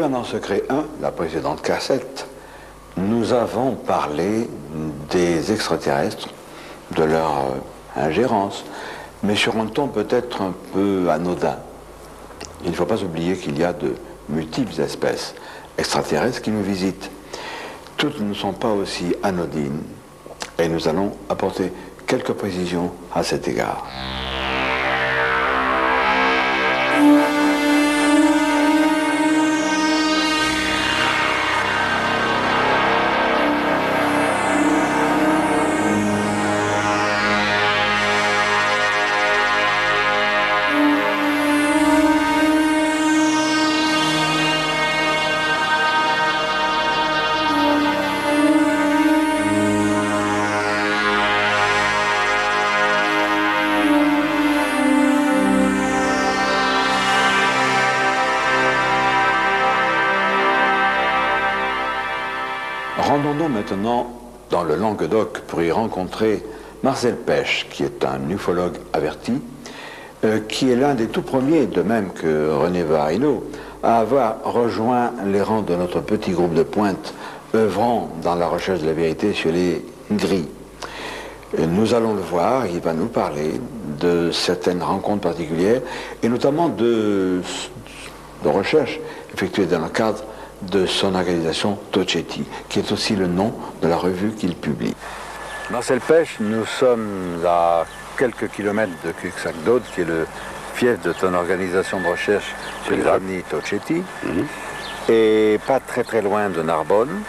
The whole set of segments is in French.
Commandant Secret 1, la précédente cassette, nous avons parlé des extraterrestres, de leur ingérence, mais sur un ton peut-être un peu anodin. Il ne faut pas oublier qu'il y a de multiples espèces extraterrestres qui nous visitent. Toutes ne sont pas aussi anodines, et nous allons apporter quelques précisions à cet égard. Rendons-nous maintenant dans le Languedoc pour y rencontrer Marcel Pêche, qui est un ufologue averti, qui est l'un des tout premiers, de même que René Varino, à avoir rejoint les rangs de notre petit groupe de pointe œuvrant dans la recherche de la vérité sur les gris. Nous allons le voir, il va nous parler de certaines rencontres particulières et notamment de recherches effectuées dans le cadre de son organisation Tocetti, qui est aussi le nom de la revue qu'il publie. Marcel Pêche, nous sommes à quelques kilomètres de Cuxac-d'Aude, qui est le fief de ton organisation de recherche sur les ovnis Tocetti, et pas très très loin de Narbonne,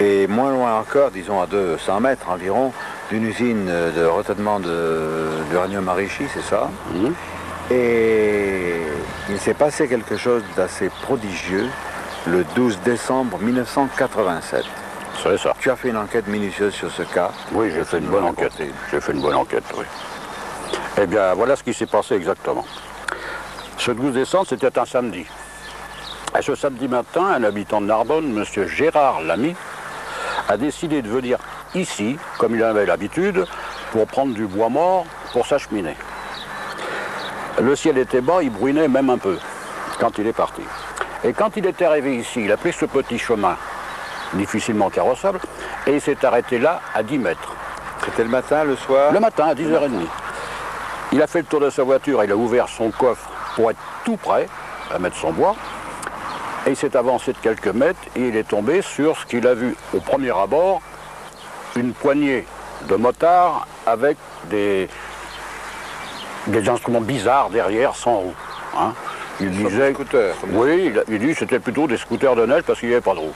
et moins loin encore, disons à 200 mètres environ, d'une usine de retraitement d'uranium enrichi, c'est ça? Et il s'est passé quelque chose d'assez prodigieux le 12 décembre 1987. C'est ça. Tu as fait une enquête minutieuse sur ce cas. Oui, j'ai fait une bonne enquête. J'ai fait une bonne enquête, oui. Eh bien, voilà ce qui s'est passé exactement. Ce 12 décembre, c'était un samedi. Et ce samedi matin, un habitant de Narbonne, M. Gérard Lamy, a décidé de venir ici, comme il en avait l'habitude, pour prendre du bois mort pour sa cheminée. Le ciel était bas, il bruinait même un peu quand il est parti. Et quand il est arrivé ici, il a pris ce petit chemin, difficilement carrossable, et il s'est arrêté là, à 10 mètres. C'était le matin, le soir? Le matin, à 10h30. Il a fait le tour de sa voiture, il a ouvert son coffre pour être tout prêt à mettre son bois, et il s'est avancé de quelques mètres, et il est tombé sur ce qu'il a vu au premier abord, une poignée de motards avec des instruments bizarres derrière, sans roue. Hein. Il disait, oui, il dit que c'était plutôt des scooters de neige parce qu'il n'y avait pas de roue.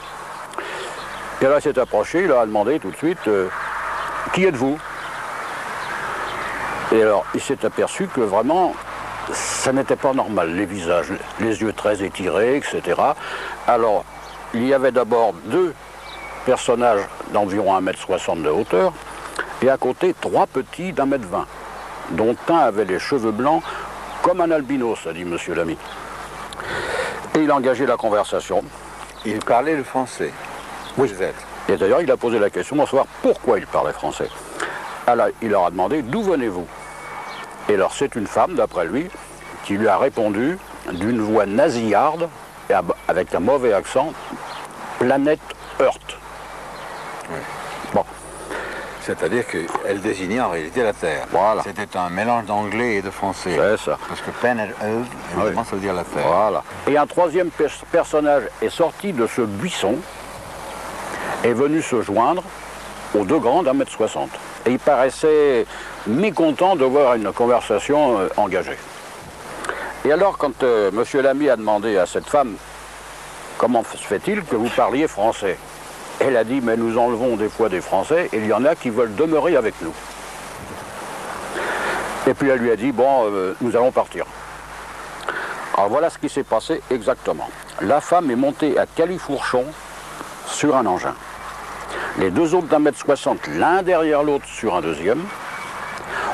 Et là, il s'est approché, il a demandé tout de suite qui êtes-vous? Et alors, il s'est aperçu que vraiment, ça n'était pas normal, les visages, les yeux très étirés, etc. Alors, il y avait d'abord deux personnages d'environ 1,60 m de hauteur, et à côté, trois petits d'1,20 m, dont un avait les cheveux blancs, comme un albinos, a dit M. Lamy. Et il a engagé la conversation. Il parlait le français. Oui. Et d'ailleurs, il a posé la question de savoir pourquoi il parlait français. Alors, il leur a demandé d'où venez-vous? Et alors, c'est une femme, d'après lui, qui lui a répondu d'une voix nasillarde, et avec un mauvais accent, planète Earth. Oui. Bon. C'est-à-dire qu'elle désignait en réalité la Terre. Voilà. C'était un mélange d'anglais et de français. C'est ça. Parce que Planet Earth, évidemment, ça veut dire la Terre. Voilà. Et un troisième personnage est sorti de ce buisson, est venu se joindre aux deux grands d'1,60 m. Et il paraissait mécontent de voir une conversation engagée. Et alors, quand M. Lamy a demandé à cette femme comment se fait-il que vous parliez français, elle a dit, mais nous enlevons des fois des Français et il y en a qui veulent demeurer avec nous. Et puis elle lui a dit, bon, nous allons partir. Alors voilà ce qui s'est passé exactement. La femme est montée à califourchon sur un engin. Les deux autres d'1,60 m, l'un derrière l'autre sur un deuxième.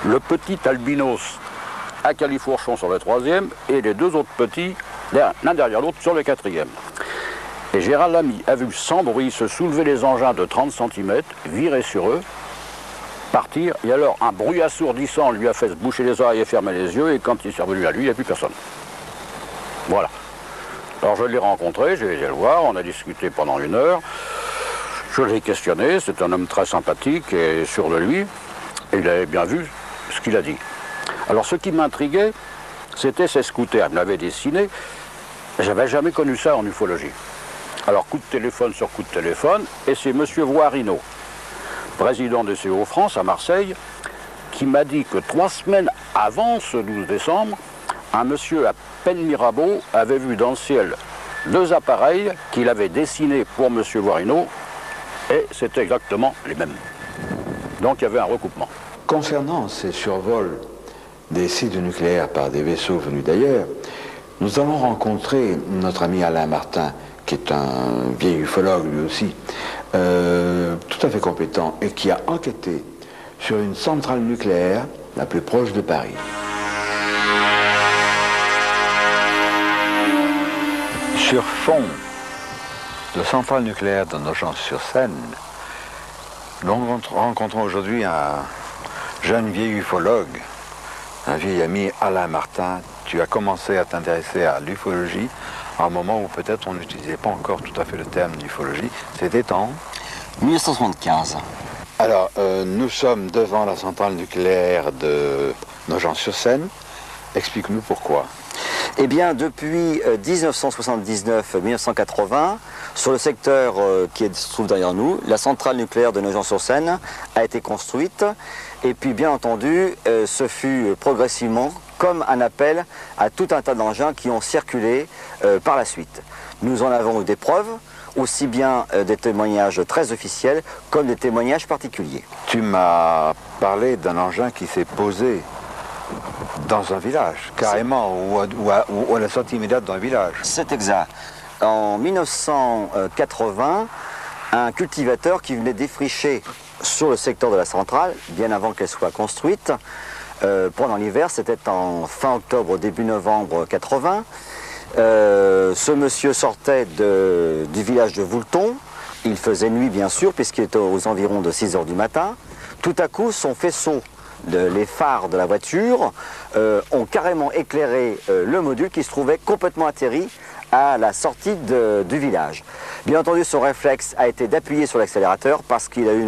Le petit albinos à califourchon sur le troisième et les deux autres petits, l'un derrière l'autre sur le quatrième. Et Gérard Lamy a vu sans bruit se soulever les engins de 30 cm, virer sur eux, partir, et alors un bruit assourdissant lui a fait se boucher les oreilles et fermer les yeux, et quand il s'est revenu à lui, il n'y a plus personne. Voilà. Alors je l'ai rencontré, j'ai été le voir, on a discuté pendant 1 heure. Je l'ai questionné, c'est un homme très sympathique et sûr de lui. Et il avait bien vu ce qu'il a dit. Alors ce qui m'intriguait, c'était ces scooters. Il me l'avait dessiné. J'avais jamais connu ça en ufologie. Alors coup de téléphone sur coup de téléphone, et c'est M. Voirino, président de CO France à Marseille, qui m'a dit que 3 semaines avant ce 12 décembre, un monsieur à Penmirabeau avait vu dans le ciel 2 appareils qu'il avait dessinés pour M. Voirino, et c'était exactement les mêmes. Donc il y avait un recoupement. Concernant ces survols des sites nucléaires par des vaisseaux venus d'ailleurs, nous allons rencontrer notre ami Alain Martin, qui est un vieil ufologue lui aussi, tout à fait compétent, et qui a enquêté sur une centrale nucléaire la plus proche de Paris. Sur fond de centrale nucléaire de Nogent-sur-Seine, nous rencontrons aujourd'hui un jeune vieil ufologue, un vieil ami, Alain Martin. Tu as commencé à t'intéresser à l'ufologie à un moment où peut-être on n'utilisait pas encore tout à fait le terme d'ufologie. C'était en 1975. Alors, nous sommes devant la centrale nucléaire de Nogent-sur-Seine. Explique-nous pourquoi. Eh bien, depuis 1979-1980, sur le secteur qui se trouve derrière nous, la centrale nucléaire de Nogent-sur-Seine a été construite. Et puis, bien entendu, ce fut progressivement comme un appel à tout un tas d'engins qui ont circulé par la suite. Nous en avons eu des preuves, aussi bien des témoignages très officiels comme des témoignages particuliers. Tu m'as parlé d'un engin qui s'est posé dans un village, carrément, ou à la sortie immédiate d'un village. C'est exact. En 1980, un cultivateur qui venait défricher sur le secteur de la centrale, bien avant qu'elle soit construite, pendant l'hiver, c'était en fin octobre, début novembre 80, ce monsieur sortait du village de Voulton. Il faisait nuit, bien sûr, puisqu'il était aux environs de 6 h du matin. Tout à coup, son faisceau, les phares de la voiture, ont carrément éclairé le module qui se trouvait complètement atterri à la sortie du village. Bien entendu, son réflexe a été d'appuyer sur l'accélérateur parce qu'il a eu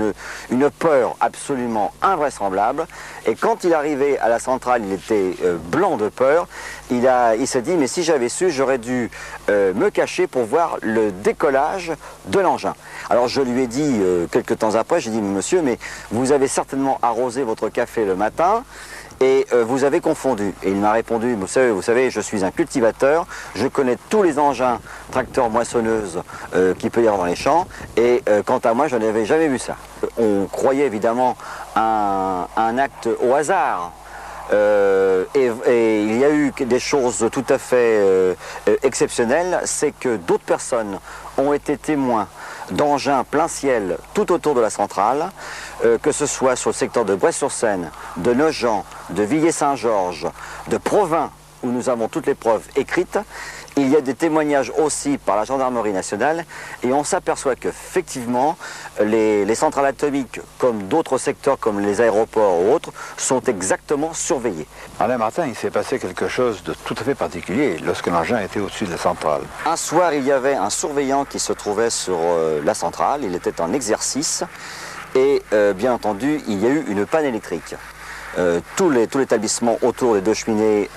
une peur absolument invraisemblable. Et quand il arrivait à la centrale, il était blanc de peur. Il s'est dit, mais si j'avais su, j'aurais dû me cacher pour voir le décollage de l'engin. Alors je lui ai dit, quelques temps après, j'ai dit, monsieur, mais vous avez certainement arrosé votre café le matin, et vous avez confondu. Et il m'a répondu, vous savez, je suis un cultivateur, je connais tous les engins tracteurs moissonneuses qu'il peut y avoir dans les champs, et quant à moi, je n'avais jamais vu ça. On croyait évidemment à un acte au hasard, et il y a eu des choses tout à fait exceptionnelles, c'est que d'autres personnes ont été témoins d'engins plein ciel tout autour de la centrale, que ce soit sur le secteur de Brest-sur-Seine, de Nogent, de Villiers-Saint-Georges, de Provins, où nous avons toutes les preuves écrites. Il y a des témoignages aussi par la gendarmerie nationale, et on s'aperçoit qu'effectivement, les centrales atomiques, comme d'autres secteurs, comme les aéroports ou autres, sont exactement surveillés. Alain Martin, il s'est passé quelque chose de tout à fait particulier lorsque l'engin était au-dessus de la centrale. Un soir, il y avait un surveillant qui se trouvait sur la centrale, il était en exercice, et bien entendu, il y a eu une panne électrique. Tout l'établissement autour des 2 cheminées,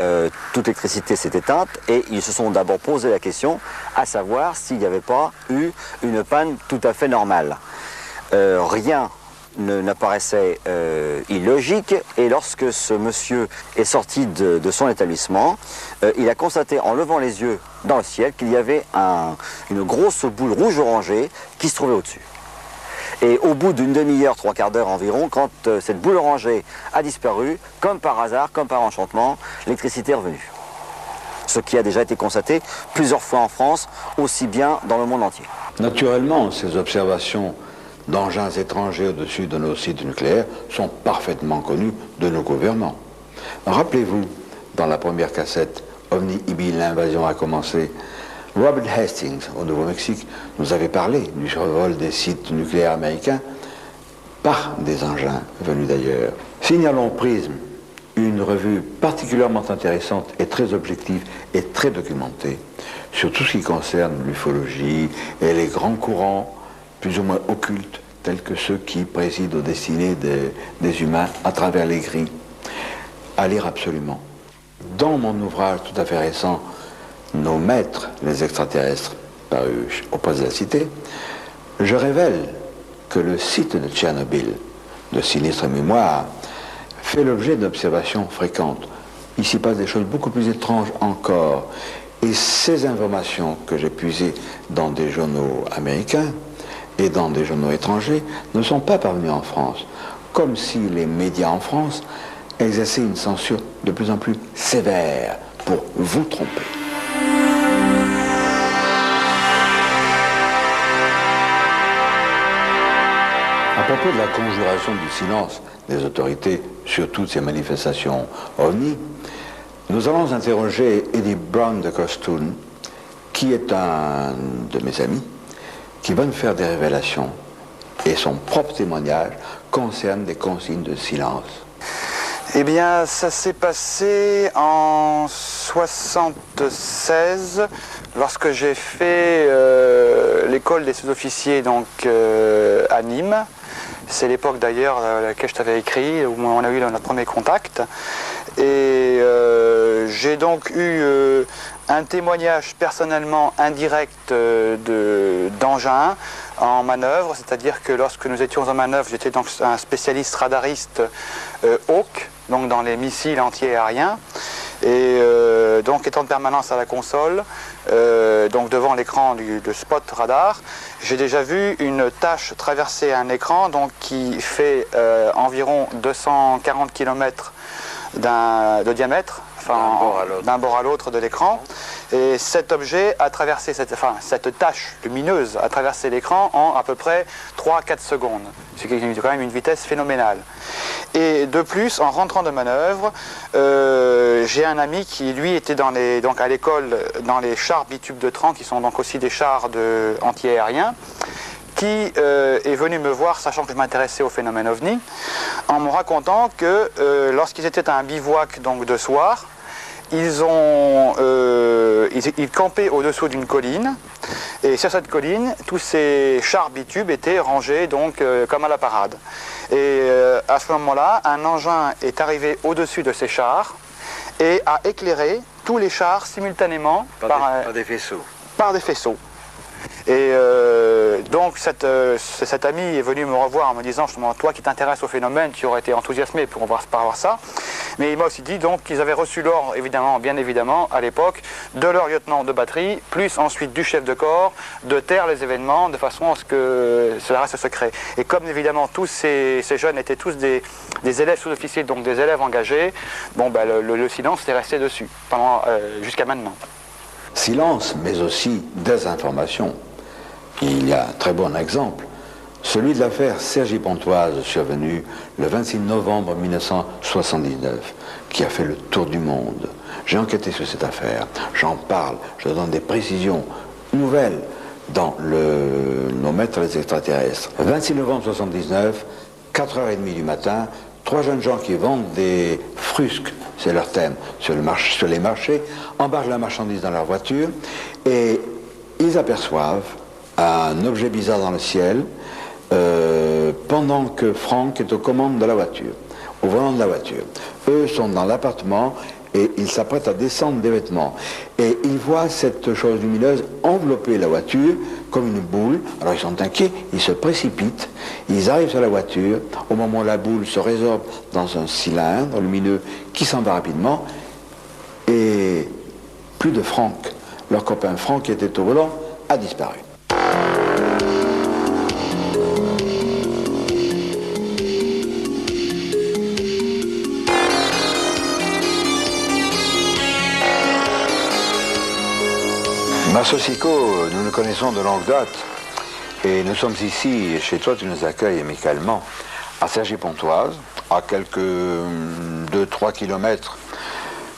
toute l'électricité s'est éteinte, et ils se sont d'abord posé la question à savoir s'il n'y avait pas eu une panne tout à fait normale. Rien n'apparaissait illogique, et lorsque ce monsieur est sorti de son établissement, il a constaté en levant les yeux dans le ciel qu'il y avait une grosse boule rouge orangée qui se trouvait au-dessus. Et au bout d'une demi-heure, 3/4 d'heure environ, quand cette boule orangée a disparu, comme par hasard, comme par enchantement, l'électricité est revenue. Ce qui a déjà été constaté plusieurs fois en France, aussi bien dans le monde entier. Naturellement, ces observations d'engins étrangers au-dessus de nos sites nucléaires sont parfaitement connues de nos gouvernants. Rappelez-vous, dans la première cassette, Ovni Ibi, l'invasion a commencé, Robert Hastings, au Nouveau-Mexique, nous avait parlé du survol des sites nucléaires américains par des engins venus d'ailleurs. Signalons Prism, une revue particulièrement intéressante et très objective et très documentée sur tout ce qui concerne l'ufologie et les grands courants plus ou moins occultes tels que ceux qui président aux destinées des humains à travers les grilles. À lire absolument. Dans mon ouvrage tout à fait récent, Nos maîtres, les extraterrestres, paru au Presse de la Cité, je révèle que le site de Tchernobyl, de sinistre mémoire, fait l'objet d'observations fréquentes. Il s'y passe des choses beaucoup plus étranges encore. Et ces informations que j'ai puisées dans des journaux américains et dans des journaux étrangers ne sont pas parvenues en France, comme si les médias en France exerçaient une censure de plus en plus sévère pour vous tromper. À propos de la conjuration du silence des autorités sur toutes ces manifestations ovni, nous allons interroger Eddie Brown de Costune, qui est un de mes amis, qui va nous faire des révélations, et son propre témoignage concerne des consignes de silence. Eh bien, ça s'est passé en 1976, lorsque j'ai fait l'école des sous-officiers donc, à Nîmes. C'est l'époque d'ailleurs à laquelle je t'avais écrit, où on a eu notre premier contact. Et j'ai donc eu un témoignage personnellement indirect d'engins en manœuvre, c'est-à-dire que lorsque nous étions en manœuvre, j'étais donc un spécialiste radariste Hawk, donc dans les missiles anti-aériens, et donc étant de permanence à la console, donc devant l'écran de spot radar, j'ai déjà vu une tache traverser un écran donc, qui fait environ 240 km de diamètre, enfin, d'un bord à l'autre de l'écran. Et cet objet a traversé, cette tache lumineuse a traversé l'écran en à peu près 3-4 secondes, ce qui est quand même une vitesse phénoménale. Et de plus, en rentrant de manœuvre, j'ai un ami qui lui était donc à l'école dans les chars bitubes de Tran, qui sont donc aussi des chars anti-aériens, qui est venu me voir, sachant que je m'intéressais au phénomène OVNI, en me racontant que lorsqu'ils étaient à un bivouac donc, de soir, ils campaient au-dessous d'une colline, et sur cette colline, tous ces chars bitubes étaient rangés donc, comme à la parade. Et à ce moment-là, un engin est arrivé au-dessus de ces chars et a éclairé tous les chars simultanément par des faisceaux. Par des faisceaux. Et donc cet ami est venu me revoir en me disant justement, toi qui t'intéresses au phénomène, tu aurais été enthousiasmé pour voir ça. Mais il m'a aussi dit donc qu'ils avaient reçu l'ordre, bien évidemment, à l'époque, de leur lieutenant de batterie, plus ensuite du chef de corps, de taire les événements de façon à ce que cela reste secret. Et comme évidemment tous ces jeunes étaient tous des élèves sous-officiers, donc des élèves engagés, bon, ben, le silence est resté dessus jusqu'à maintenant. Silence, mais aussi désinformation. Il y a un très bon exemple, celui de l'affaire Sergi Pontoise, survenue le 26 novembre 1979, qui a fait le tour du monde. J'ai enquêté sur cette affaire, j'en parle, je donne des précisions nouvelles dans Nos maîtres les extraterrestres. 26 novembre 1979, 4h30 du matin, 3 jeunes gens qui vendent des frusques, c'est leur thème, sur les marchés, embarquent la marchandise dans leur voiture et ils aperçoivent un objet bizarre dans le ciel pendant que Franck est aux commandes de la voiture, au volant de la voiture. Eux sont dans l'appartement et ils s'apprêtent à descendre des vêtements. Et ils voient cette chose lumineuse envelopper la voiture comme une boule. Alors ils sont inquiets, ils se précipitent, ils arrivent sur la voiture. Au moment où la boule se résorbe dans un cylindre lumineux qui s'en va rapidement. Et plus de Franck. Leur copain Franck qui était au volant a disparu. Massosico, nous nous connaissons de longue date et nous sommes ici, chez toi tu nous accueilles amicalement, à Cergy-Pontoise, à quelques 2-3 kilomètres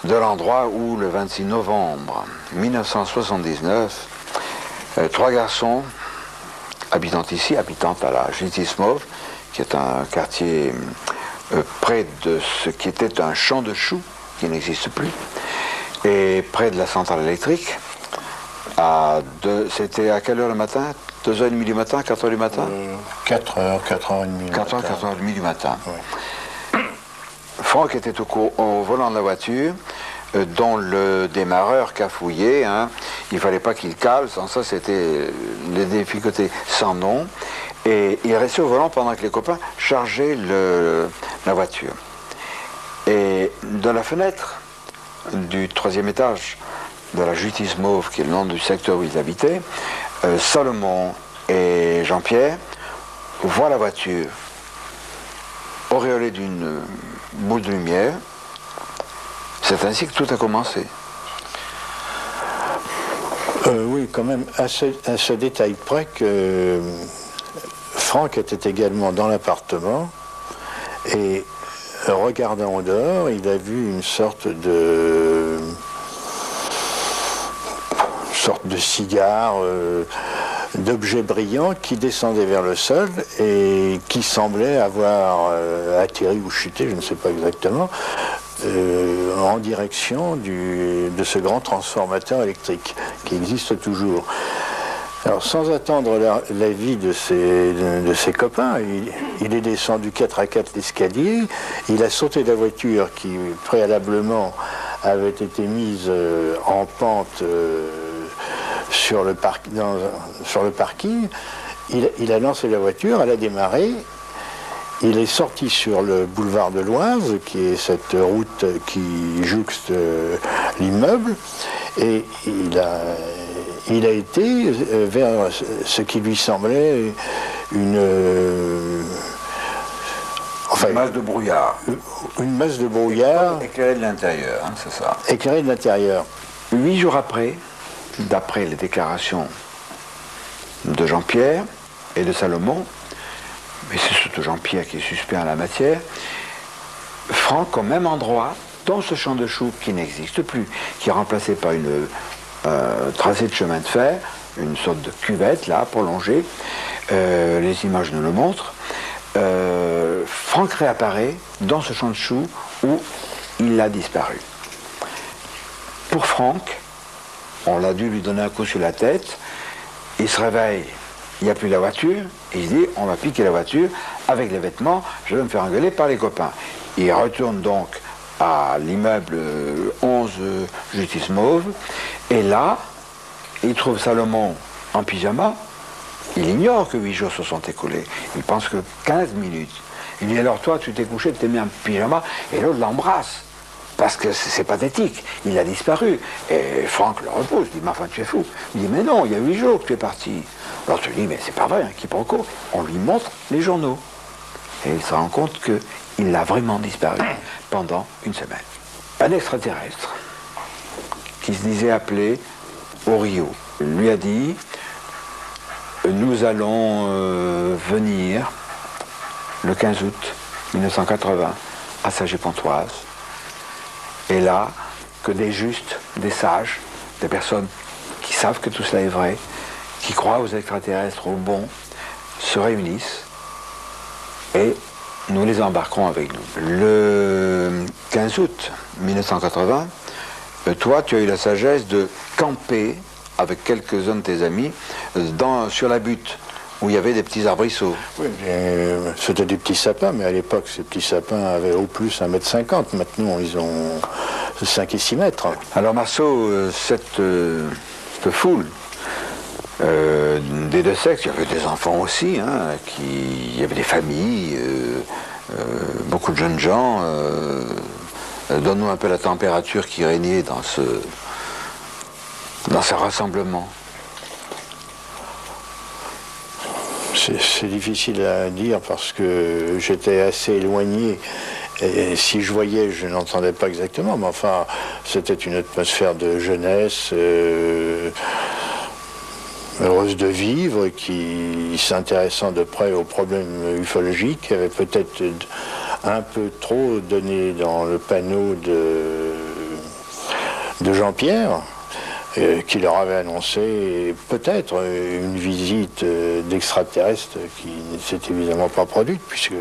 de l'endroit où le 26 novembre 1979, 3 garçons habitant à la Justice Mauve, qui est un quartier près de ce qui était un champ de choux, qui n'existe plus, et près de la centrale électrique. C'était à quelle heure le matin? 2h30 du matin, 4h du matin? 4h, 4h30 du matin. 4h, 4h30 du matin. Oui. Franck était au volant de la voiture, dont le démarreur cafouillait. Hein. Il ne fallait pas qu'il cale, sans ça c'était les difficultés sans nom. Et il restait au volant pendant que les copains chargeaient la voiture. Et de la fenêtre du 3e étage de la Justice Mauve, qui est le nom du secteur où ils habitaient, Salomon et Jean-Pierre voient la voiture auréolée d'une boule de lumière. C'est ainsi que tout a commencé. Oui, quand même, à ce détail près que Franck était également dans l'appartement et regardant au dehors, il a vu une sorte de cigare, d'objet brillant qui descendait vers le sol et qui semblait avoir atterri ou chuté, je ne sais pas exactement, en direction de ce grand transformateur électrique qui existe toujours. Alors, sans attendre l'avis de ses copains, il est descendu 4 à 4 l'escalier, il a sauté de la voiture qui préalablement avait été mise en pente sur le parking, il a lancé la voiture, elle a démarré, il est sorti sur le boulevard de l'Oise, qui est cette route qui jouxte l'immeuble, et il a été vers ce qui lui semblait une masse de brouillard. Une masse de brouillard. Éclairée de l'intérieur, hein, c'est ça. Éclairée de l'intérieur. 8 jours après, d'après les déclarations de Jean-Pierre et de Salomon, mais c'est surtout Jean-Pierre qui est suspect en la matière, Franck, au même endroit, dans ce champ de choux qui n'existe plus, qui est remplacé par une tracé de chemin de fer, une sorte de cuvette là, prolongée, les images nous le montrent, Franck réapparaît dans ce champ de choux où il a disparu. Pour Franck, on l'a dû lui donner un coup sur la tête, il se réveille, il n'y a plus la voiture, et il dit on va piquer la voiture avec les vêtements, je vais me faire engueuler par les copains. Il retourne donc à l'immeuble 11 Justice Mauve, et là, il trouve Salomon en pyjama. Il ignore que 8 jours se sont écoulés. Il pense que 15 minutes. Il dit alors toi, tu t'es couché, tu t'es mis en pyjama, et l'autre l'embrasse. Parce que c'est pathétique, il a disparu. Et Franck le repousse, il dit mais enfin tu es fou. Il dit mais non, il y a 8 jours que tu es parti. Alors tu dis mais c'est pas vrai, quiproquo. On lui montre les journaux. Et il se rend compte qu'il a vraiment disparu pendant une semaine. Un extraterrestre qui se disait appelé Orio lui a dit nous allons venir le 15 août 1980 à Saget-Pontoise. Et là, que des justes, des sages, des personnes qui savent que tout cela est vrai, qui croient aux extraterrestres, aux bons, se réunissent et nous les embarquerons avec nous. Le 15 août 1980, toi, tu as eu la sagesse de camper avec quelques-uns de tes amis sur la butte, où il y avait des petits arbrisseaux. Oui, c'était des petits sapins, mais à l'époque, ces petits sapins avaient au plus 1,50 m. Maintenant, ils ont 5 et 6 mètres. Alors, Marceau, cette foule des deux sexes, il y avait des enfants aussi, hein, il y avait des familles, beaucoup de jeunes gens. Donne-nous un peu la température qui régnait dans ce rassemblement. C'est difficile à dire parce que j'étais assez éloigné et si je voyais, je n'entendais pas exactement, mais enfin, c'était une atmosphère de jeunesse heureuse de vivre, qui s'intéressant de près aux problèmes ufologiques, avait peut-être un peu trop donné dans le panneau de Jean-Pierre. qui leur avait annoncé peut-être une visite d'extraterrestres qui ne s'est évidemment pas produite, puisque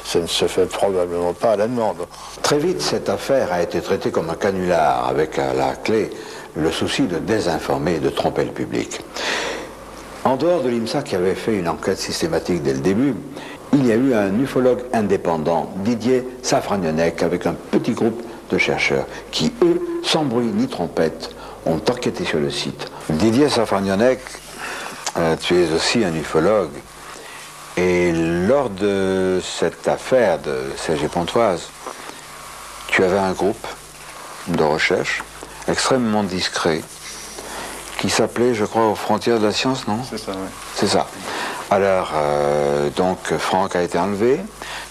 ça ne se fait probablement pas à la demande. Très vite, cette affaire a été traitée comme un canular, avec à la clé le souci de désinformer et de tromper le public. En dehors de l'IMSA qui avait fait une enquête systématique dès le début, il y a eu un ufologue indépendant, Didier Safragnonec, avec un petit groupe de chercheurs qui, eux, sans bruit ni trompette, ont enquêté sur le site. Didier Safragnonec, tu es aussi un ufologue, et lors de cette affaire de CG Pontoise, tu avais un groupe de recherche extrêmement discret qui s'appelait, je crois, aux frontières de la science, non? C'est ça, oui. C'est ça. Alors, donc, Franck a été enlevé.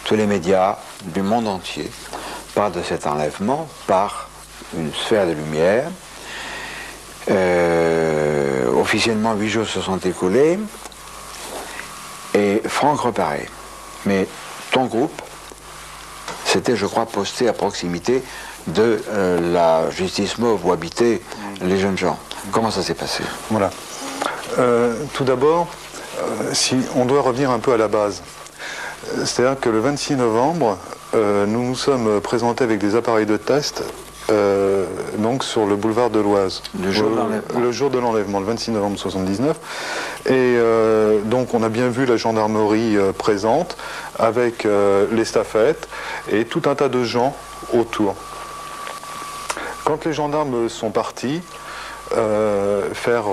Tous les médias du monde entier parlent de cet enlèvement par une sphère de lumière. Officiellement, 8 jours se sont écoulés et Franck reparaît. Mais ton groupe, c'était, je crois, posté à proximité de la justice mauve où habitaient les jeunes gens. Comment ça s'est passé? Voilà. Tout d'abord, si on doit revenir un peu à la base. C'est-à-dire que le 26 novembre, nous nous sommes présentés avec des appareils de test donc sur le boulevard de l'Oise. Le jour de l'enlèvement. Le jour de l'enlèvement, le 26 novembre 79. Et donc on a bien vu la gendarmerie présente avec les staffettes et tout un tas de gens autour. Quand les gendarmes sont partis faire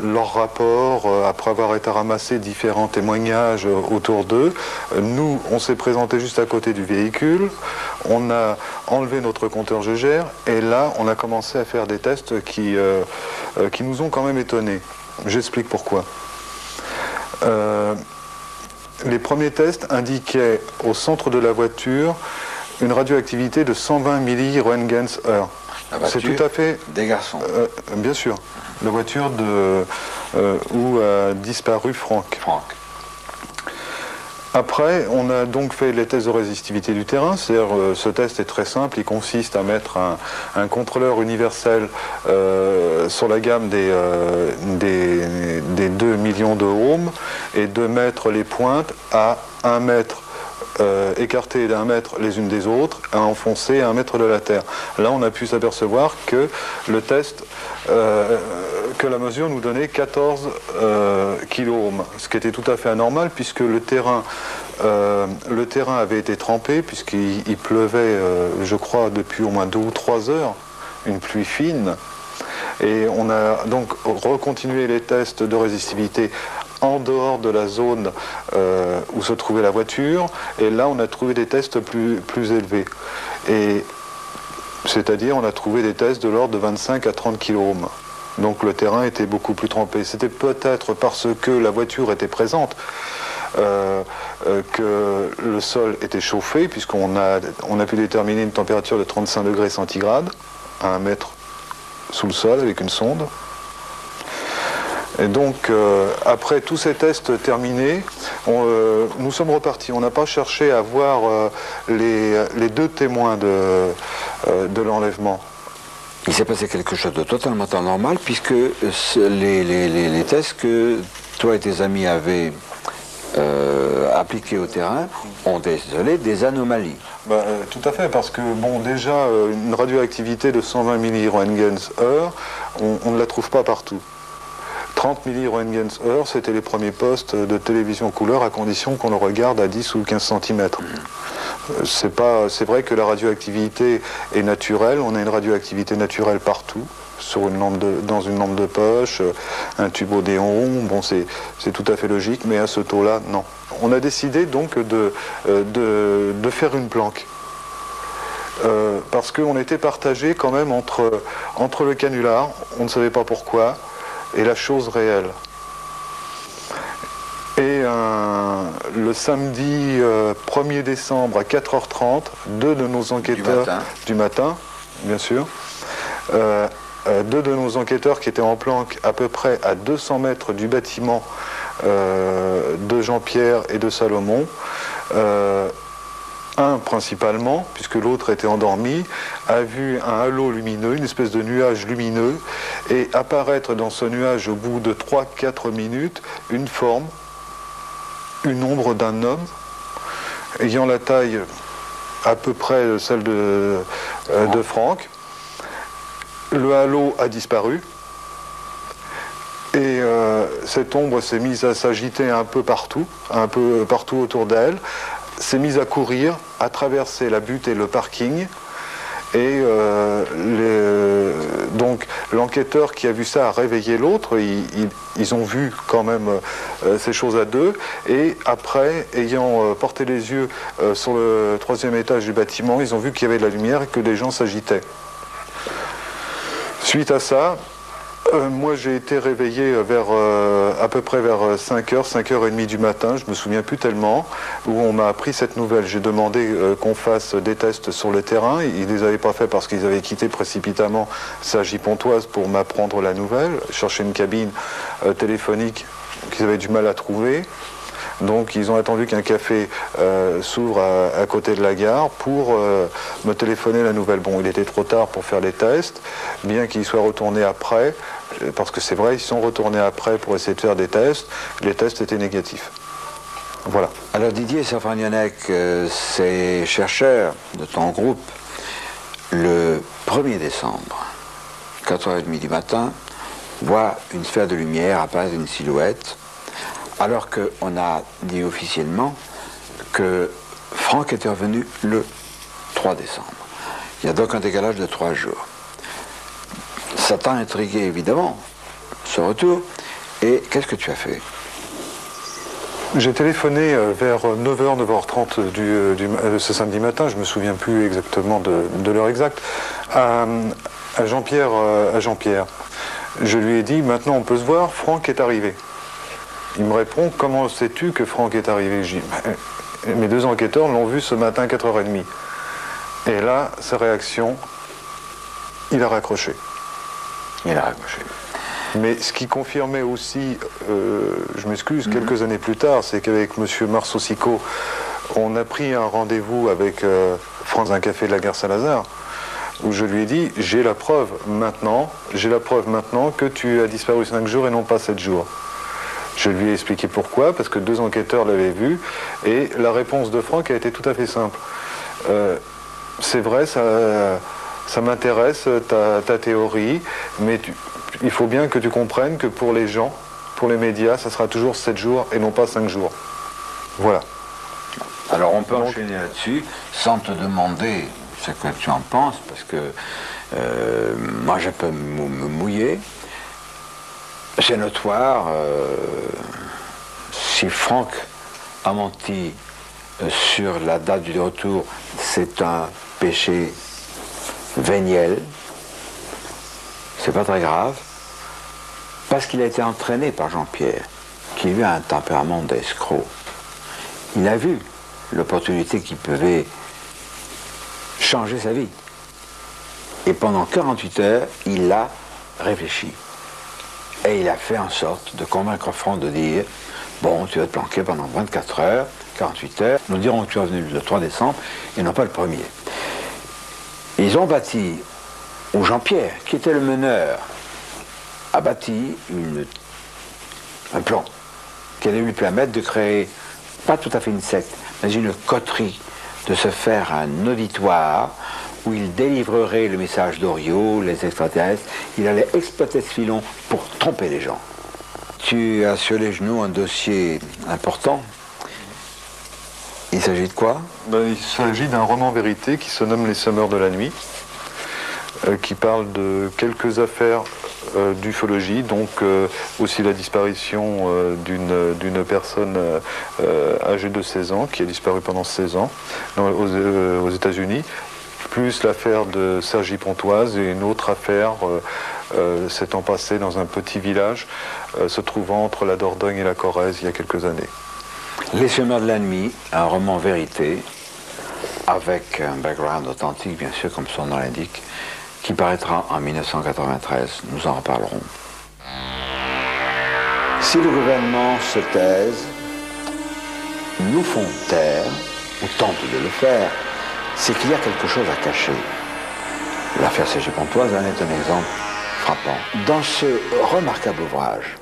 leur rapport, après avoir été ramassé différents témoignages autour d'eux, nous, on s'est présenté juste à côté du véhicule, on a enlevé notre compteur Geiger, et là, on a commencé à faire des tests qui nous ont quand même étonnés. J'explique pourquoi. Les premiers tests indiquaient au centre de la voiture une radioactivité de 120 milliroentgens/heure. C'est tout à fait... Des garçons. Bien sûr. La voiture où a disparu Franck. Après, on a donc fait les tests de résistivité du terrain. C'est-à-dire, ce test est très simple. Il consiste à mettre un contrôleur universel sur la gamme des 2 millions de ohms et de mettre les pointes à 1 mètre écartées d'1 mètre les unes des autres, à enfoncer à 1 mètre de la terre. Là, on a pu s'apercevoir que le test, que la mesure nous donnait 14 kiloohms, ce qui était tout à fait anormal puisque le terrain avait été trempé puisqu'il pleuvait, je crois, depuis au moins 2 ou 3 heures, une pluie fine. Et on a donc recontinué les tests de résistivité en dehors de la zone où se trouvait la voiture, et là on a trouvé des tests plus élevés. Et c'est-à-dire on a trouvé des tests de l'ordre de 25 à 30 kiloohms. Donc le terrain était beaucoup plus trempé. C'était peut-être parce que la voiture était présente que le sol était chauffé, puisqu'on a pu déterminer une température de 35 degrés centigrades à 1 mètre sous le sol avec une sonde. Et donc, après tous ces tests terminés, nous sommes repartis. On n'a pas cherché à voir les 2 témoins de l'enlèvement. Il s'est passé quelque chose de totalement anormal, puisque les tests que toi et tes amis avaient appliqués au terrain ont décelé des anomalies. Tout à fait, parce que, bon, déjà, une radioactivité de 120 milliroentgens/heure, on ne la trouve pas partout. 30 milliroentgens/heure, c'était les premiers postes de télévision couleur à condition qu'on le regarde à 10 ou 15 cm. C'est vrai que la radioactivité est naturelle, on a une radioactivité naturelle partout, dans une lampe de poche, un tube Odéon, bon c'est tout à fait logique, mais à ce taux-là, non. On a décidé donc de faire une planque. Parce qu'on était partagé quand même entre le canular, on ne savait pas pourquoi, et la chose réelle. Et le samedi 1er décembre à 4h30, 2 de nos enquêteurs du matin, bien sûr, 2 de nos enquêteurs qui étaient en planque à peu près à 200 mètres du bâtiment de Jean-Pierre et de Salomon, un principalement, puisque l'autre était endormi, a vu un halo lumineux, une espèce de nuage lumineux, et apparaître dans ce nuage au bout de 3-4 minutes une forme, une ombre d'un homme, ayant la taille à peu près celle de Franck. Le halo a disparu, et cette ombre s'est mise à s'agiter un peu partout autour d'elle, s'est mise à courir, à traverser la butte et le parking. Et donc l'enquêteur qui a vu ça a réveillé l'autre. Ils ont vu quand même ces choses à deux. Et après, ayant porté les yeux sur le 3e étage du bâtiment, ils ont vu qu'il y avait de la lumière et que des gens s'agitaient. Suite à ça, moi j'ai été réveillé à peu près vers 5h, 5h30 du matin, je me souviens plus tellement, où on m'a appris cette nouvelle. J'ai demandé qu'on fasse des tests sur le terrain. Ils ne les avaient pas fait parce qu'ils avaient quitté précipitamment Cergy-Pontoise pour m'apprendre la nouvelle, chercher une cabine téléphonique qu'ils avaient du mal à trouver. Donc ils ont attendu qu'un café s'ouvre à côté de la gare pour me téléphoner la nouvelle. Bon, il était trop tard pour faire les tests, bien qu'ils soient retournés après, parce que c'est vrai, ils sont retournés après pour essayer de faire des tests. Les tests étaient négatifs. Voilà. Alors Didier Safragnonnec, ces chercheurs de ton groupe, le 1er décembre, 4h30 du matin, voient une sphère de lumière apparaître une silhouette, alors qu'on a dit officiellement que Franck était revenu le 3 décembre. Il y a donc un décalage de 3 jours. Ça t'a intrigué évidemment, ce retour, et qu'est-ce que tu as fait? J'ai téléphoné vers 9h, 9h30 ce samedi matin, je ne me souviens plus exactement de l'heure exacte, à Jean-Pierre. Je lui ai dit, maintenant on peut se voir, Franck est arrivé. Il me répond, comment sais-tu que Franck est arrivé? Je dis, mes 2 enquêteurs l'ont vu ce matin à 4h30. Et là, sa réaction, il a raccroché. Il a raccroché. Mais ce qui confirmait aussi, je m'excuse, quelques années plus tard, c'est qu'avec M. Marceau-Sicot, on a pris un rendez-vous avec Franck un café de la gare Saint-Lazare, où je lui ai dit, j'ai la preuve maintenant que tu as disparu 5 jours et non pas 7 jours. Je lui ai expliqué pourquoi, parce que 2 enquêteurs l'avaient vu, et la réponse de Franck a été tout à fait simple. C'est vrai, ça m'intéresse, ta théorie, mais il faut bien que tu comprennes que pour les gens, pour les médias, ça sera toujours 7 jours et non pas 5 jours. Voilà. Alors on peut enchaîner là-dessus, sans te demander ce que tu en penses, parce que moi je peux me mouiller. C'est notoire, si Franck a menti sur la date du retour, c'est un péché véniel, c'est pas très grave, parce qu'il a été entraîné par Jean-Pierre, qui lui a un tempérament d'escroc. Il a vu l'opportunité qui pouvait changer sa vie. Et pendant 48 heures, il a réfléchi. Et il a fait en sorte de convaincre Franck de dire « Bon, tu vas te planquer pendant 24 heures, 48 heures, nous dirons que tu es venu le 3 décembre et non pas le 1er. » Ils ont bâti, ou Jean-Pierre, qui était le meneur, a bâti un plan qui allait lui permettre de créer, pas tout à fait une secte, mais une coterie, de se faire un auditoire où il délivrerait le message d'Oriot, les extraterrestres. Il allait exploiter ce filon pour tromper les gens. Tu as sur les genoux un dossier important. Il s'agit de quoi? Il s'agit d'un roman vérité qui se nomme Les Semeurs de la Nuit, qui parle de quelques affaires d'ufologie, donc aussi la disparition d'une personne âgée de 16 ans, qui a disparu pendant 16 ans aux États-Unis, plus l'affaire de Cergy-Pontoise et une autre affaire s'étant passée dans un petit village se trouvant entre la Dordogne et la Corrèze il y a quelques années. Les Semeurs de la Nuit, un roman vérité, avec un background authentique, bien sûr, comme son nom l'indique, qui paraîtra en 1993. Nous en reparlerons. Si le gouvernement se taise, nous font taire, ou tente de le faire, c'est qu'il y a quelque chose à cacher. L'affaire Cergy-Pontoise en est un exemple frappant. Dans ce remarquable ouvrage,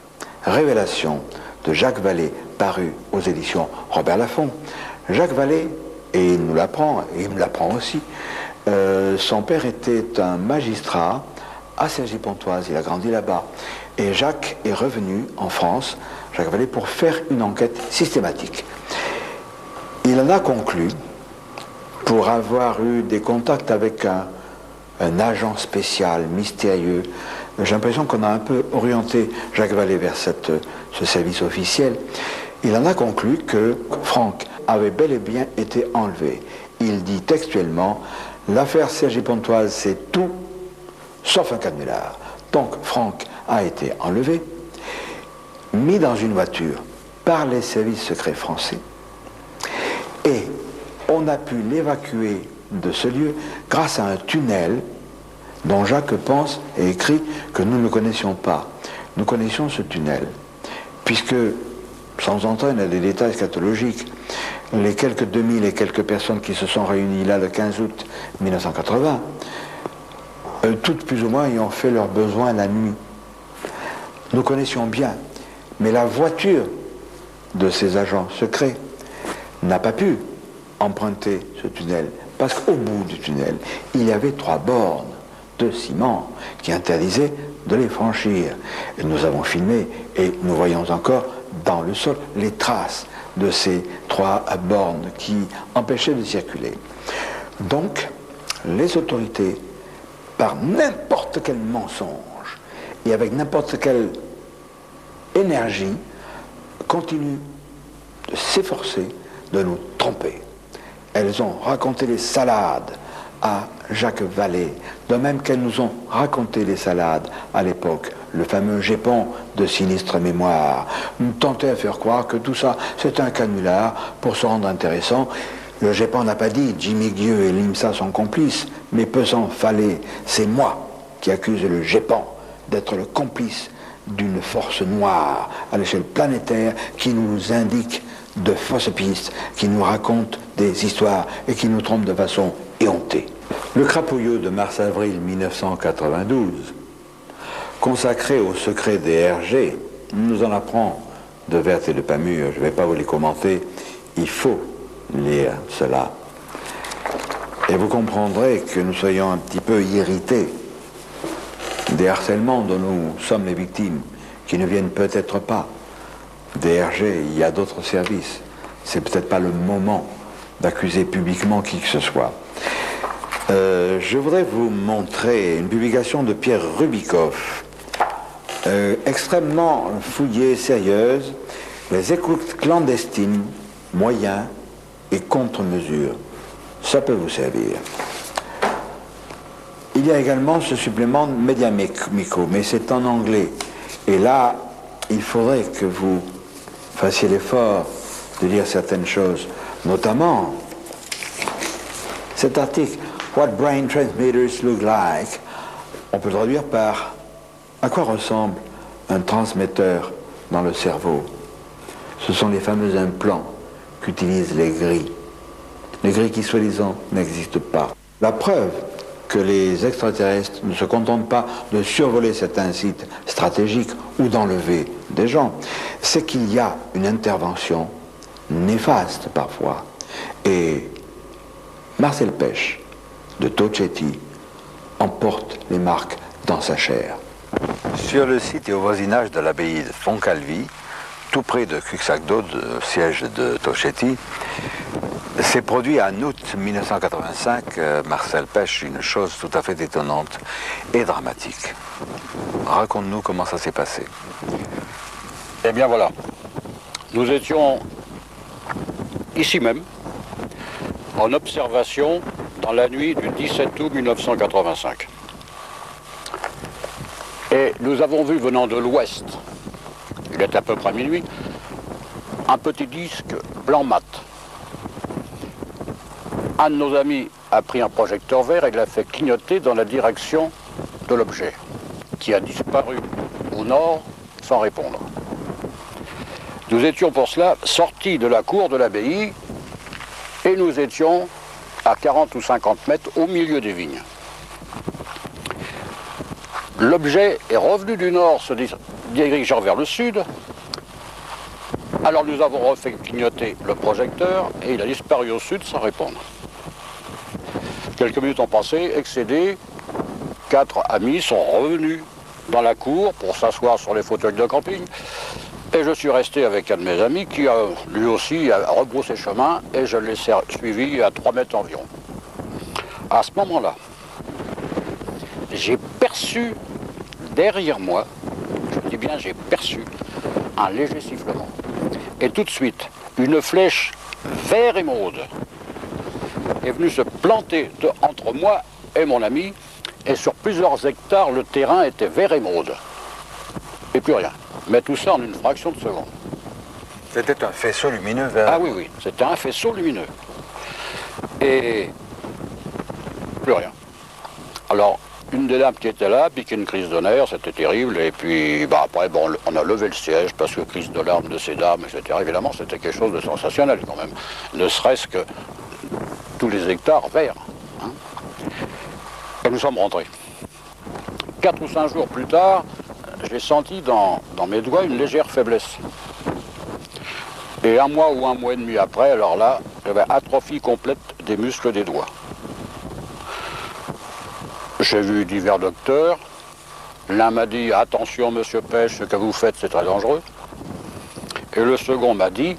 Révélation de Jacques Vallée, paru aux éditions Robert Laffont, Jacques Vallée, et il nous l'apprend, et il me l'apprend aussi, son père était un magistrat à Cergy-Pontoise, il a grandi là-bas. Et Jacques est revenu en France, Jacques Vallée, pour faire une enquête systématique. Il en a conclu, pour avoir eu des contacts avec un agent spécial, mystérieux, j'ai l'impression qu'on a un peu orienté Jacques Vallée vers ce service officiel. Il en a conclu que Franck avait bel et bien été enlevé. Il dit textuellement, l'affaire Cergy-Pontoise, c'est tout, sauf un canular. Donc Franck a été enlevé, mis dans une voiture par les services secrets français, et on a pu l'évacuer de ce lieu grâce à un tunnel dont Jacques pense et écrit que nous ne connaissions pas. Nous connaissions ce tunnel, puisque, sans entrer dans des détails scatologiques, les quelques 2000 et quelques personnes qui se sont réunies là le 15 août 1980, toutes plus ou moins ayant fait leurs besoins la nuit. Nous connaissions bien, mais la voiture de ces agents secrets n'a pas pu emprunter ce tunnel, parce qu'au bout du tunnel, il y avait 3 bornes de ciment qui interdisaient de les franchir. Et nous avons filmé et nous voyons encore dans le sol les traces de ces 3 bornes qui empêchaient de circuler. Donc, les autorités, par n'importe quel mensonge et avec n'importe quelle énergie, continuent de s'efforcer de nous tromper. Elles ont raconté les salades à Jacques Vallée, de même qu'elles nous ont raconté les salades à l'époque, le fameux Gépon de sinistre mémoire, nous tentait à faire croire que tout ça c'est un canular pour se rendre intéressant. Le Gépon n'a pas dit Jimmy Guieu et l'IMSA sont complices, mais peu s'en fallait. C'est moi qui accuse le Gépon d'être le complice d'une force noire à l'échelle planétaire qui nous indique de fausses pistes, qui nous raconte des histoires et qui nous trompe de façon éhontée. Le Crapouillot de mars-avril 1992, consacré au secret des RG, nous en apprend de Werth et de Pamure. Je ne vais pas vous les commenter, il faut lire cela. Et vous comprendrez que nous soyons un petit peu irrités des harcèlements dont nous sommes les victimes, qui ne viennent peut-être pas des RG, il y a d'autres services. C'est peut-être pas le moment d'accuser publiquement qui que ce soit. Je voudrais vous montrer une publication de Pierre Rubikoff, extrêmement fouillée, sérieuse, les écoutes clandestines, moyens et contre-mesures. Ça peut vous servir. Il y a également ce supplément de Media Micro, mais c'est en anglais. Et là, il faudrait que vous fassiez l'effort de lire certaines choses, notamment cet article « What brain transmitters look like ». On peut le traduire par « À quoi ressemble un transmetteur dans le cerveau ?» Ce sont les fameux implants qu'utilisent les gris. Les gris qui, soi-disant, n'existent pas. La preuve que les extraterrestres ne se contentent pas de survoler certains sites stratégiques ou d'enlever des gens, c'est qu'il y a une intervention néfaste parfois. Et Marcel Pêche, de Tocetti, emporte les marques dans sa chair. Sur le site et au voisinage de l'abbaye de Foncalvi, tout près de Cuxagdo, le siège de Tocetti, s'est produit en août 1985, Marcel Pêche, une chose tout à fait étonnante et dramatique. Raconte-nous comment ça s'est passé. Eh bien voilà, nous étions ici même, en observation dans la nuit du 17 août 1985. Et nous avons vu venant de l'ouest, il est à peu près minuit, un petit disque blanc mat. Un de nos amis a pris un projecteur vert et l'a fait clignoter dans la direction de l'objet, qui a disparu au nord sans répondre. Nous étions pour cela sortis de la cour de l'abbaye Et nous étions à 40 ou 50 mètres au milieu des vignes. L'objet est revenu du nord, se dirigeant vers le sud. Alors nous avons refait clignoter le projecteur et il a disparu au sud sans répondre. Quelques minutes ont passé, excédés, 4 amis sont revenus dans la cour pour s'asseoir sur les fauteuils de camping. Et je suis resté avec un de mes amis qui a lui aussi a rebroussé chemin et je l'ai suivi à 3 mètres environ. À ce moment-là, j'ai perçu derrière moi, je dis bien j'ai perçu, un léger sifflement. Et tout de suite, une flèche vert émeraude est venue se planter entre moi et mon ami, et sur plusieurs hectares, le terrain était vert émeraude. Et plus rien. Mais tout ça en une fraction de seconde. C'était un faisceau lumineux vert. Ah oui, oui, c'était un faisceau lumineux. Et plus rien. Alors, une des dames qui était là piquait une crise de nerfs, c'était terrible. Et puis après, on a levé le siège parce que crise de larmes de ces dames, etc. Évidemment, c'était quelque chose de sensationnel quand même. Ne serait-ce que tous les hectares verts. Hein. Et nous sommes rentrés. 4 ou 5 jours plus tard, j'ai senti dans mes doigts une légère faiblesse. Et 1 mois ou 1 mois et demi après, alors là, j'avais atrophie complète des muscles des doigts. J'ai vu divers docteurs. L'un m'a dit « Attention, monsieur Pêche, ce que vous faites, c'est très dangereux ». Et le second m'a dit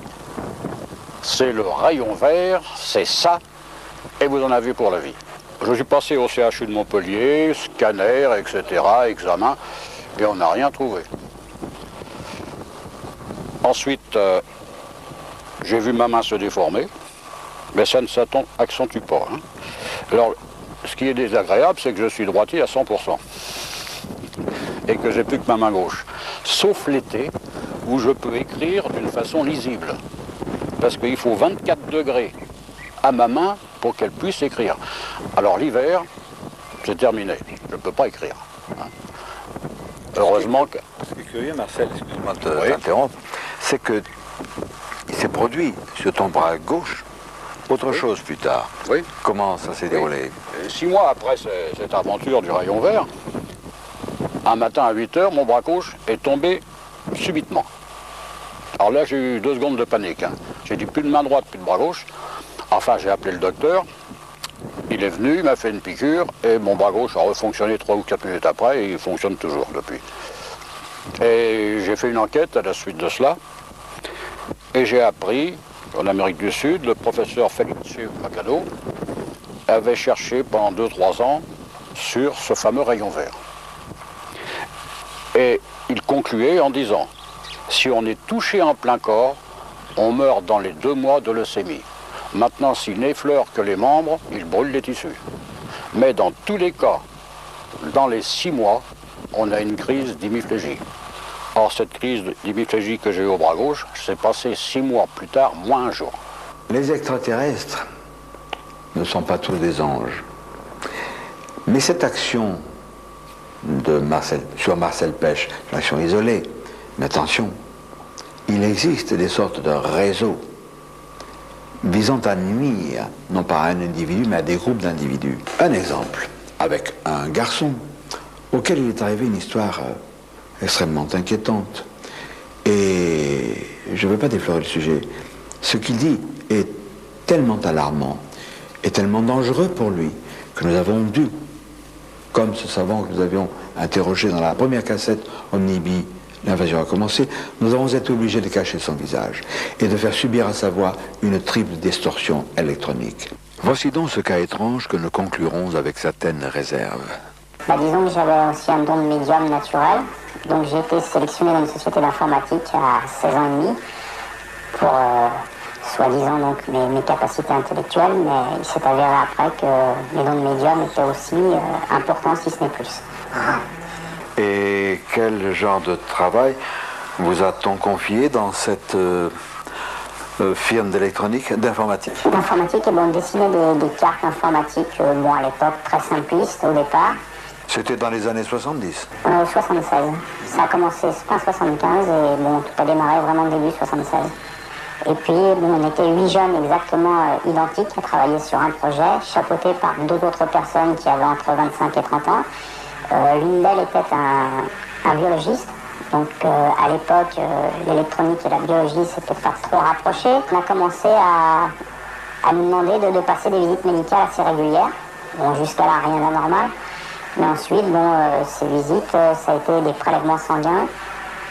« C'est le rayon vert, c'est ça, et vous en avez pour la vie ». Je suis passé au CHU de Montpellier, scanner, etc., examen, et on n'a rien trouvé. Ensuite, j'ai vu ma main se déformer, mais ça ne s'accentue pas. Hein. Alors, ce qui est désagréable, c'est que je suis droitier à 100%. Et que j'ai plus que ma main gauche. Sauf l'été, où je peux écrire d'une façon lisible. Parce qu'il faut 24 degrés à ma main pour qu'elle puisse écrire. Alors l'hiver, c'est terminé. Je ne peux pas écrire. Hein. Heureusement que... Ce qui est curieux, Marcel, excuse-moi de t'interrompre, c'est que il s'est produit sur ton bras gauche autre chose plus tard. Oui. Comment ça s'est déroulé? 6 mois après cette aventure du rayon vert, un matin à 8 h, mon bras gauche est tombé subitement. Alors là, j'ai eu 2 secondes de panique. Hein. J'ai dit plus de main droite, plus de bras gauche. Enfin, j'ai appelé le docteur. Il est venu, il m'a fait une piqûre et mon bras gauche a refonctionné 3 ou 4 minutes après et il fonctionne toujours depuis. Et j'ai fait une enquête à la suite de cela et j'ai appris en Amérique du Sud, le professeur Felice Macado avait cherché pendant 2-3 ans sur ce fameux rayon vert. Et il concluait en disant, si on est touché en plein corps, on meurt dans les 2 mois de leucémie. Maintenant, s'il n'effleure que les membres, il brûle les tissus. Mais dans tous les cas, dans les 6 mois, on a une crise d'hémiplégie. Or, cette crise d'hémiplégie que j'ai eue au bras gauche, s'est passée 6 mois plus tard, moins 1 jour. Les extraterrestres ne sont pas tous des anges. Mais cette action sur Marcel Pêche, une action isolée, mais attention, il existe des sortes de réseaux visant à nuire, non pas à un individu, mais à des groupes d'individus. Un exemple, avec un garçon auquel il est arrivé une histoire extrêmement inquiétante. Et je ne veux pas déflorer le sujet. Ce qu'il dit est tellement alarmant et tellement dangereux pour lui que nous avons dû, comme ce savant que nous avions interrogé dans la première cassette Omnibi, l'invasion a commencé, nous avons été obligés de cacher son visage et de faire subir à sa voix une triple distorsion électronique. Voici donc ce cas étrange que nous conclurons avec certaines réserves. Disons que j'avais aussi un don de médium naturel, donc j'ai été sélectionné dans une société d'informatique à 16 ans et demi pour soi-disant donc mes capacités intellectuelles, mais il s'est avéré après que mes dons de médium étaient aussi importants, si ce n'est plus. Et quel genre de travail vous a-t-on confié dans cette firme d'électronique, d'informatique? D'informatique, et on dessinait des cartes informatiques, à l'époque très simplistes au départ. C'était dans les années 70? 76. Ça a commencé fin 75 et tout a démarré vraiment début 76. Et puis, bon, on était 8 jeunes exactement identiques à travailler sur un projet, chapeautés par 2 autres personnes qui avaient entre 25 et 30 ans. L'une d'elles était un biologiste. Donc à l'époque, l'électronique et la biologie, c'était pas trop rapproché. On a commencé à nous demander de passer des visites médicales assez régulières. Bon, jusqu'à là, rien d'anormal. Mais ensuite, bon, ces visites, ça a été des prélèvements sanguins,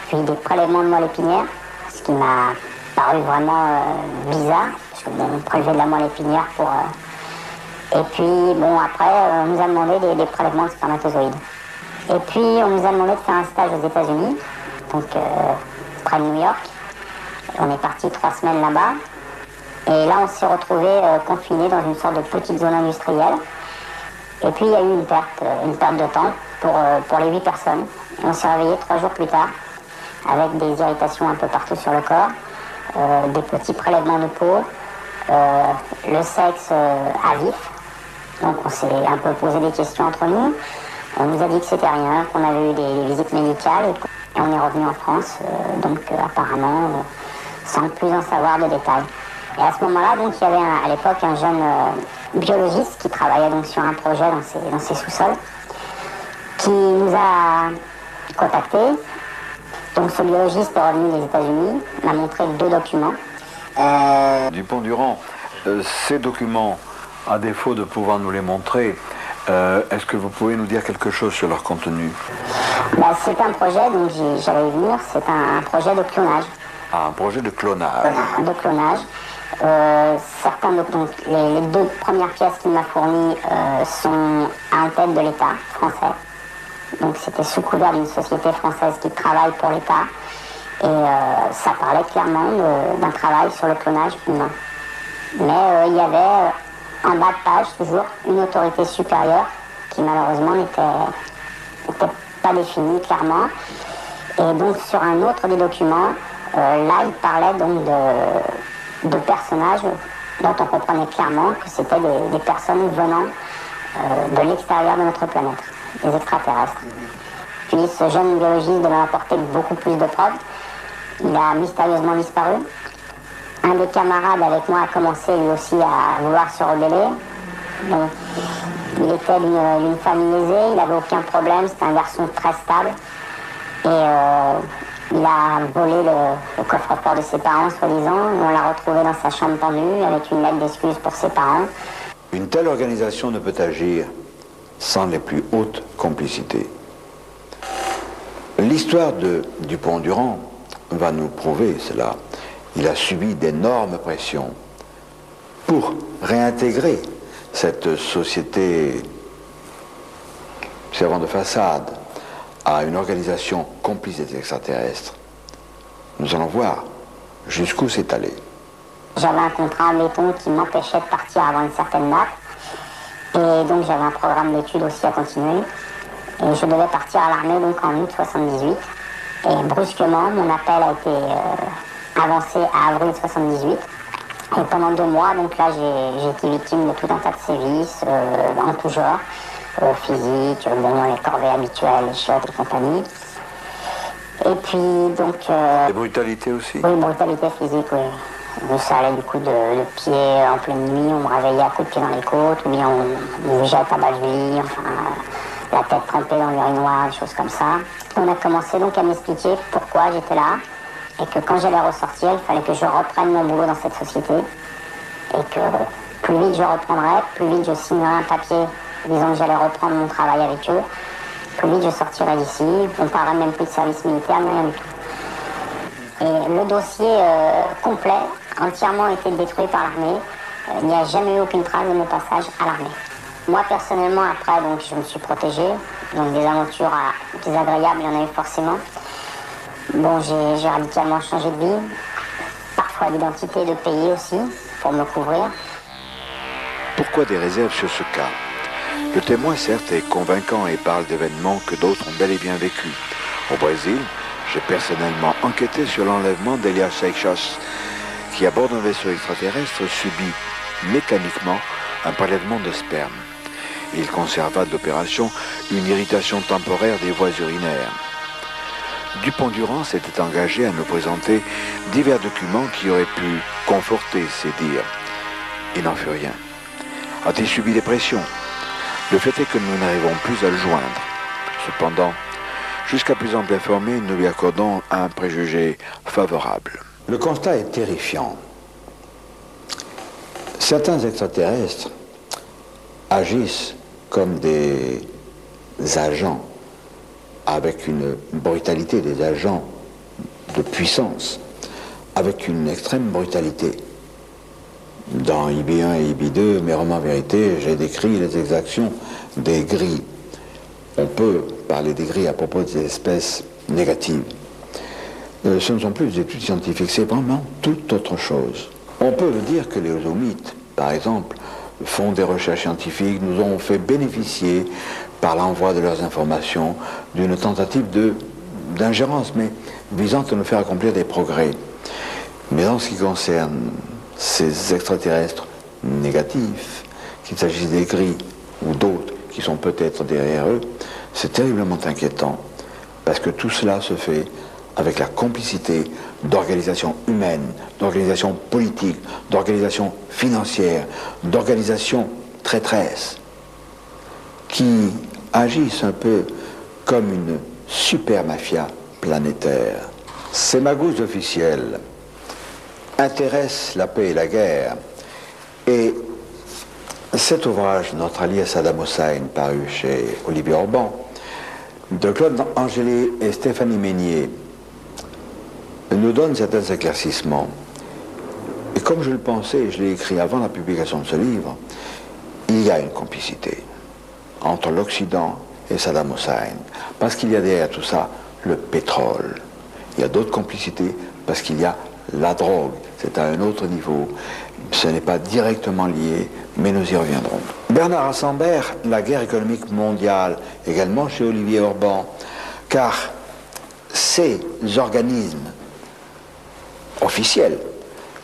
puis des prélèvements de moelle épinière, ce qui m'a paru vraiment bizarre, parce que bon, on prélevait de la moelle épinière pour... Et puis, bon, après, on nous a demandé des prélèvements de spermatozoïdes. Et puis, on nous a demandé de faire un stage aux États-Unis, donc près de New York. On est parti 3 semaines là-bas. Et là, on s'est retrouvés confinés dans une sorte de petite zone industrielle. Et puis, il y a eu une perte de temps pour les 8 personnes. Et on s'est réveillés 3 jours plus tard, avec des irritations un peu partout sur le corps, des petits prélèvements de peau, le sexe à vif. Donc, on s'est un peu posé des questions entre nous. On nous a dit que c'était rien, qu'on avait eu des visites médicales et on est revenu en France, apparemment sans plus en savoir de détails. Et à ce moment-là, donc, il y avait à l'époque un jeune biologiste qui travaillait donc sur un projet dans ses sous-sols, qui nous a contactés. Donc ce biologiste est revenu des États-Unis, m'a montré 2 documents. Dupont-Durand, ces documents, à défaut de pouvoir nous les montrer, est-ce que vous pouvez nous dire quelque chose sur leur contenu? C'est un projet, donc j'allais y venir, c'est un projet de clonage. Ah, un projet de clonage. De clonage. Les 2 premières pièces qu'il m'a fournies sont en tête de l'État français. Donc c'était sous couvert d'une société française qui travaille pour l'État. Et ça parlait clairement d'un travail sur le clonage humain. Mais il y avait en bas de page toujours une autorité supérieure qui malheureusement n'était pas définie clairement. Et donc sur un autre des documents, là il parlait donc de personnages dont on comprenait clairement que c'était des personnes venant de l'extérieur de notre planète, des extraterrestres. Puis ce jeune biologiste devait apporter beaucoup plus de preuves. Il a mystérieusement disparu. Un des camarades avec moi a commencé lui aussi à vouloir se rebeller. Donc, il était d'une famille aisée, il n'avait aucun problème, c'était un garçon très stable. Et il a volé le coffre-fort de ses parents, soi-disant. On l'a retrouvé dans sa chambre tendue avec une lettre d'excuse pour ses parents. Une telle organisation ne peut agir sans les plus hautes complicités. L'histoire de Dupont-Durand va nous prouver cela. Il a subi d'énormes pressions pour réintégrer cette société servant de façade à une organisation complice des extraterrestres. Nous allons voir jusqu'où c'est allé. J'avais un contrat en béton qui m'empêchait de partir avant une certaine date. Et donc j'avais un programme d'études aussi à continuer. Et je devais partir à l'armée donc en août 78. Et brusquement, mon appel a été avancé à avril 78. Et pendant 2 mois, donc là, j'ai été victime de tout un tas de sévices, en tout genre, physique, les corvées habituelles, les chiottes et compagnie. Et puis, donc... Des brutalités aussi? Oui, brutalité physique, oui. Donc, ça allait du coup de pied en pleine nuit, on me réveillait à coups de pied dans les côtes, ou bien on me jette à bas du lit, enfin, la tête trempée dans l'urinoir, des choses comme ça. On a commencé donc à m'expliquer pourquoi j'étais là, et que quand j'allais ressortir, il fallait que je reprenne mon boulot dans cette société, et que plus vite je reprendrais, plus vite je signerais un papier disant que j'allais reprendre mon travail avec eux, plus vite je sortirais d'ici, on ne parlerait même plus de service militaire, mais rien du tout. Et le dossier complet, entièrement été détruit par l'armée. Il n'y a jamais eu aucune trace de mon passage à l'armée. Moi personnellement, après, donc, je me suis protégée, donc des aventures désagréables, il y en a eu forcément. Bon, j'ai radicalement changé de vie, parfois d'identité, de pays aussi, pour me couvrir. Pourquoi des réserves sur ce cas? Le témoin, certes, est convaincant et parle d'événements que d'autres ont bel et bien vécus. Au Brésil, j'ai personnellement enquêté sur l'enlèvement d'Elias Seixas, qui à bord d'un vaisseau extraterrestre subit mécaniquement un prélèvement de sperme. Il conserva de l'opération une irritation temporaire des voies urinaires. Dupont-Durand s'était engagé à nous présenter divers documents qui auraient pu conforter ses dires. Il n'en fut rien. A-t-il subi des pressions? Le fait est que nous n'arrivons plus à le joindre. Cependant, jusqu'à plus en informé, nous lui accordons un préjugé favorable. Le constat est terrifiant. Certains extraterrestres agissent comme des agents, avec une brutalité, des agents de puissance, avec une extrême brutalité. Dans IB1 et IB2, mes romans vérité, j'ai décrit les exactions des gris. On peut parler des gris à propos des espèces négatives. Ce ne sont plus des études scientifiques, c'est vraiment toute autre chose. On peut dire que les osomites, par exemple, font des recherches scientifiques, nous ont fait bénéficier, par l'envoi de leurs informations, d'une tentative d'ingérence, mais visant à nous faire accomplir des progrès. Mais en ce qui concerne ces extraterrestres négatifs, qu'il s'agisse des gris ou d'autres qui sont peut-être derrière eux, c'est terriblement inquiétant, parce que tout cela se fait avec la complicité d'organisations humaines, d'organisations politiques, d'organisations financières, d'organisations traîtresses, qui agissent un peu comme une super mafia planétaire. Ces magouilles officielles intéressent la paix et la guerre, et cet ouvrage, Notre allié Saddam Hussein, paru chez Olivier Orban, de Claude Angélé et Stéphanie Meignier, nous donne certains éclaircissements. Et comme je le pensais, et je l'ai écrit avant la publication de ce livre, il y a une complicité entre l'Occident et Saddam Hussein, parce qu'il y a derrière tout ça le pétrole. Il y a d'autres complicités parce qu'il y a la drogue. C'est à un autre niveau. Ce n'est pas directement lié, mais nous y reviendrons. Bernard Rassembert, La guerre économique mondiale, également chez Olivier Orban, car ces organismes officiels,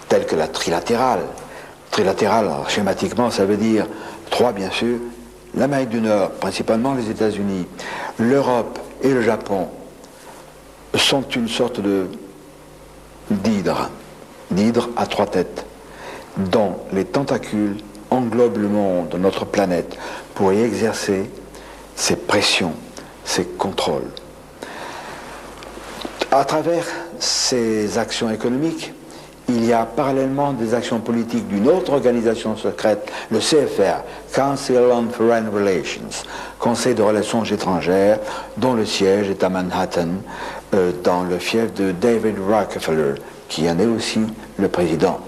tels que la trilatérale, alors, schématiquement, ça veut dire trois, bien sûr, l'Amérique du Nord, principalement les États-Unis, l'Europe et le Japon, sont une sorte d'hydre à trois têtes, dont les tentacules englobent le monde, notre planète, pour y exercer ces pressions, ces contrôles. À travers ces actions économiques, il y a parallèlement des actions politiques d'une autre organisation secrète, le CFR, Council on Foreign Relations, Conseil de Relations étrangères, dont le siège est à Manhattan, dans le fief de David Rockefeller, qui en est aussi le président.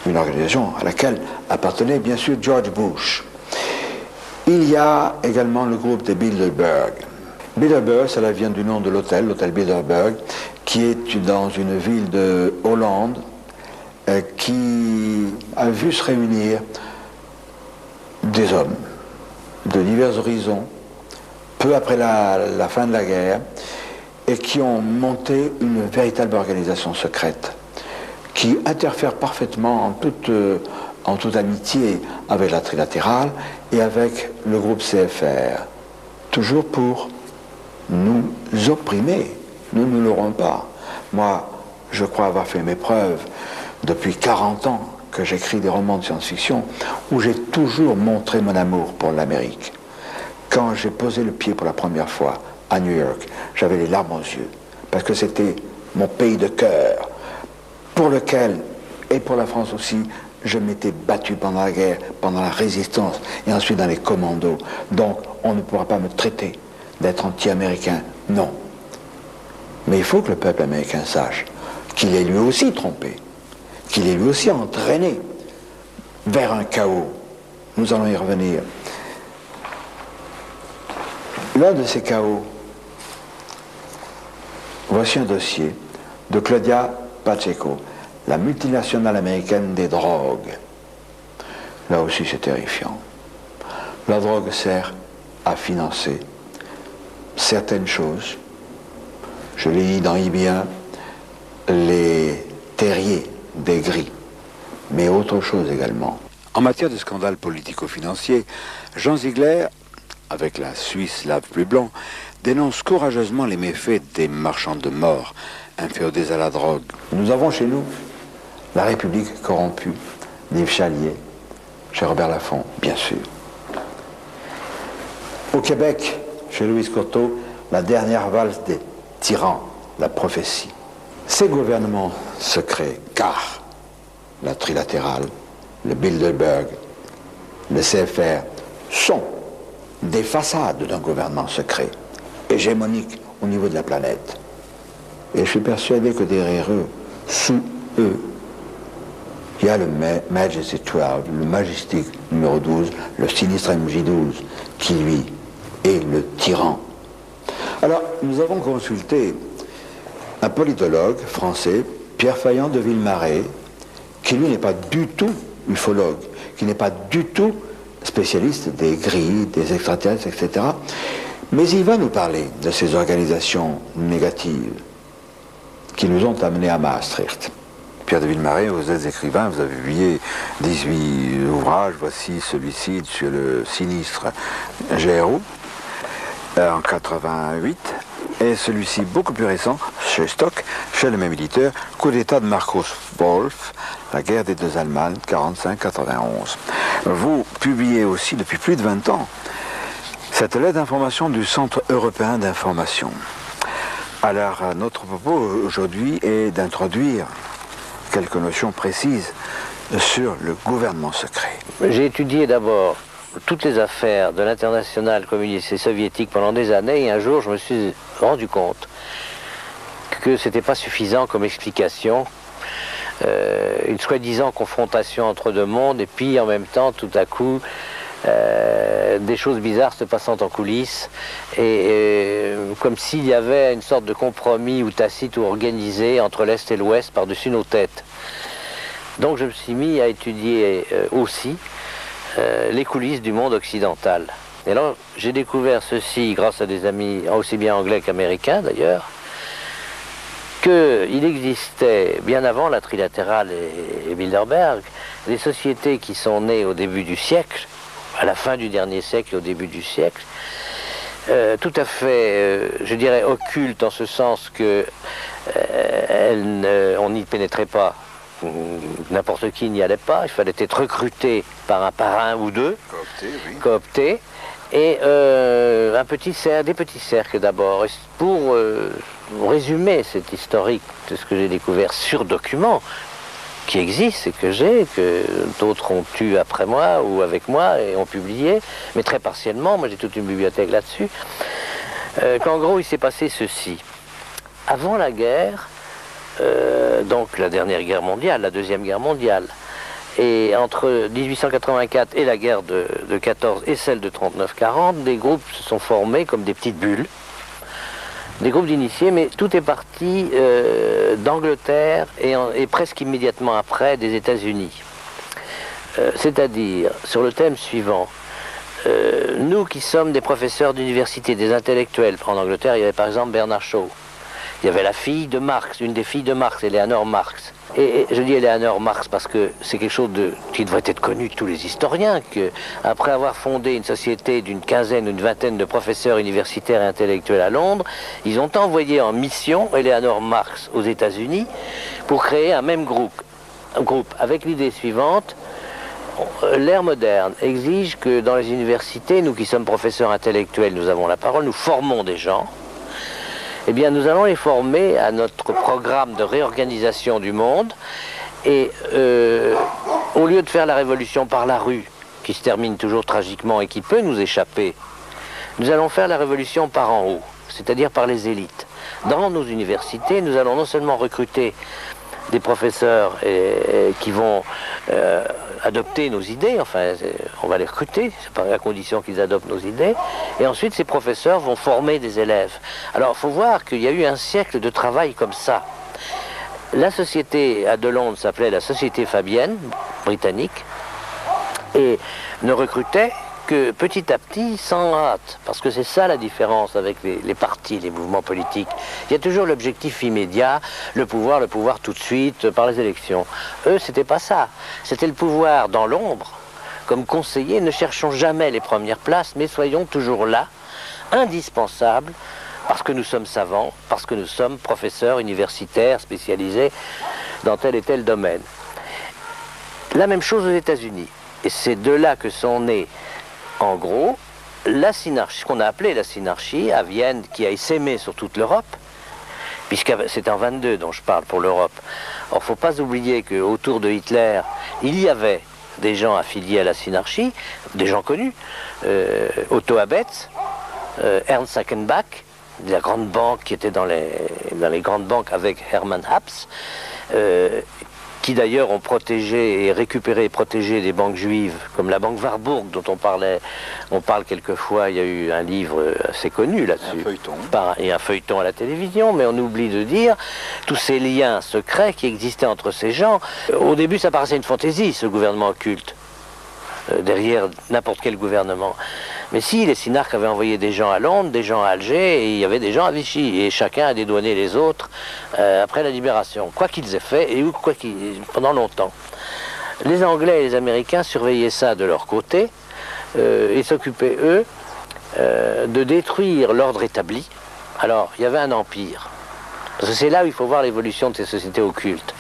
Une organisation à laquelle appartenait bien sûr George Bush. Il y a également le groupe des Bilderberg. Bilderberg, cela vient du nom de l'hôtel Bilderberg, qui est dans une ville de Hollande, qui a vu se réunir des hommes de divers horizons, peu après la fin de la guerre, et qui ont monté une véritable organisation secrète, qui interfère parfaitement en toute amitié avec la trilatérale et avec le groupe CFR, toujours pour nous opprimer. Nous ne l'aurons pas. Moi, je crois avoir fait mes preuves depuis 40 ans que j'écris des romans de science-fiction où j'ai toujours montré mon amour pour l'Amérique. Quand j'ai posé le pied pour la première fois à New York, j'avais les larmes aux yeux, parce que c'était mon pays de cœur, pour lequel, et pour la France aussi, je m'étais battu pendant la guerre, pendant la résistance, et ensuite dans les commandos. Donc, on ne pourra pas me traiter d'être anti-américain, non. Mais il faut que le peuple américain sache qu'il est lui aussi trompé, qu'il est lui aussi entraîné vers un chaos. Nous allons y revenir. L'un de ces chaos, voici un dossier de Claudia Pacheco, la multinationale américaine des drogues. Là aussi c'est terrifiant. La drogue sert à financer certaines choses. Je l'ai dit dans IB1, les terriers des gris, mais autre chose également. En matière de scandales politico-financiers, Jean Ziegler avec la Suisse lave plus blanc, dénonce courageusement les méfaits des marchands de mort, inféodés à la drogue. Nous avons chez nous la République corrompue d'Yves Chalier, chez Robert Laffont, bien sûr. Au Québec, chez Louise Courteau, la dernière valse des tyrans, la prophétie. Ces gouvernements secrets, car la trilatérale, le Bilderberg, le CFR, sont des façades d'un gouvernement secret, hégémonique au niveau de la planète. Et je suis persuadé que derrière eux, sous eux, il y a le Majesty 12, le Majestic numéro 12, le sinistre MJ12, qui lui est le tyran. Alors, nous avons consulté un politologue français, Pierre Faillant de Villemarais, qui lui n'est pas du tout ufologue, qui n'est pas du tout spécialiste des grilles, des extraterrestres, etc. Mais il va nous parler de ces organisations négatives qui nous ont amenés à Maastricht. Pierre de Villemarais, vous êtes écrivain, vous avez publié 18 ouvrages, voici celui-ci sur le sinistre GRU en 88, et celui-ci beaucoup plus récent, chez Stock, chez le même éditeur, Coup d'État de Markus Wolf, la guerre des deux Allemagnes, 45-91. Vous publiez aussi depuis plus de 20 ans cette lettre d'information du Centre européen d'information. Alors, notre propos aujourd'hui est d'introduire quelques notions précises sur le gouvernement secret. J'ai étudié d'abord toutes les affaires de l'international communiste et soviétique pendant des années, et un jour je me suis rendu compte que ce n'était pas suffisant comme explication, une soi-disant confrontation entre deux mondes, et puis en même temps, tout à coup, des choses bizarres se passant en coulisses, et comme s'il y avait une sorte de compromis ou tacite ou organisé entre l'Est et l'Ouest par-dessus nos têtes. Donc je me suis mis à étudier aussi les coulisses du monde occidental. Et alors j'ai découvert ceci grâce à des amis aussi bien anglais qu'américains d'ailleurs, qu'il existait bien avant la trilatérale et Bilderberg des sociétés qui sont nées au début du siècle, à la fin du dernier siècle et au début du siècle, tout à fait, je dirais, occultes en ce sens que on n'y pénétrait pas. N'importe qui n'y allait pas, il fallait être recruté par un ou deux, coopté, et des petits cercles d'abord. Pour résumer cet historique de ce que j'ai découvert sur document, qui existe et que d'autres ont eu après moi ou avec moi et ont publié, mais très partiellement, moi j'ai toute une bibliothèque là-dessus, qu'en gros il s'est passé ceci. Avant la guerre, donc la dernière guerre mondiale, la deuxième guerre mondiale, et entre 1884 et la guerre de 14 et celle de 39-40, des groupes se sont formés comme des petites bulles, des groupes d'initiés, mais tout est parti d'Angleterre et presque immédiatement après des États-Unis. C'est-à-dire, sur le thème suivant, nous qui sommes des professeurs d'université, des intellectuels, en Angleterre, il y avait par exemple Bernard Shaw. Il y avait la fille de Marx, une des filles de Marx, Eleanor Marx. Et je dis Eleanor Marx parce que c'est quelque chose qui devrait être connu de tous les historiens, qu'après avoir fondé une société d'une quinzaine ou une vingtaine de professeurs universitaires et intellectuels à Londres, ils ont envoyé en mission Eleanor Marx aux États-Unis pour créer un même groupe avec l'idée suivante. L'ère moderne exige que dans les universités, nous qui sommes professeurs intellectuels, nous avons la parole, nous formons des gens. Eh bien, nous allons les former à notre programme de réorganisation du monde. Et au lieu de faire la révolution par la rue, qui se termine toujours tragiquement et qui peut nous échapper, nous allons faire la révolution par en haut, c'est-à-dire par les élites. Dans nos universités, nous allons non seulement recruter des professeurs qui vont adopter nos idées, enfin on va les recruter, c'est pas à condition qu'ils adoptent nos idées, et ensuite ces professeurs vont former des élèves. Alors il faut voir qu'il y a eu un siècle de travail comme ça. La société de Londres s'appelait la Société Fabienne, britannique, et ne recrutait que petit à petit, sans hâte, parce que c'est ça la différence avec les partis, les mouvements politiques. Il y a toujours l'objectif immédiat, le pouvoir tout de suite, par les élections. Eux, c'était pas ça. C'était le pouvoir dans l'ombre, comme conseillers, ne cherchons jamais les premières places, mais soyons toujours là, indispensables, parce que nous sommes savants, parce que nous sommes professeurs universitaires spécialisés dans tel et tel domaine. La même chose aux États-Unis. Et c'est de là que sont nés, en gros, la synarchie, ce qu'on a appelé la synarchie à Vienne, qui a essaimé sur toute l'Europe, puisque c'est en 22 dont je parle pour l'Europe. Or, il ne faut pas oublier qu'autour de Hitler, il y avait des gens affiliés à la synarchie, des gens connus, Otto Abetz, Ernst Sackenbach, de la grande banque qui était dans les grandes banques avec Hermann Haps, qui d'ailleurs ont protégé et récupéré et protégé des banques juives, comme la banque Warburg dont on parle quelquefois. Il y a eu un livre assez connu là-dessus. Un feuilleton. Et un feuilleton à la télévision, mais on oublie de dire tous ces liens secrets qui existaient entre ces gens. Au début, ça paraissait une fantaisie, ce gouvernement occulte, derrière n'importe quel gouvernement. Mais si, les synarques avaient envoyé des gens à Londres, des gens à Alger, et il y avait des gens à Vichy, et chacun a dédouané les autres après la libération, quoi qu'ils aient fait, et pendant longtemps. Les Anglais et les Américains surveillaient ça de leur côté, et s'occupaient, eux, de détruire l'ordre établi. Alors, il y avait un empire, parce que c'est là où il faut voir l'évolution de ces sociétés occultes.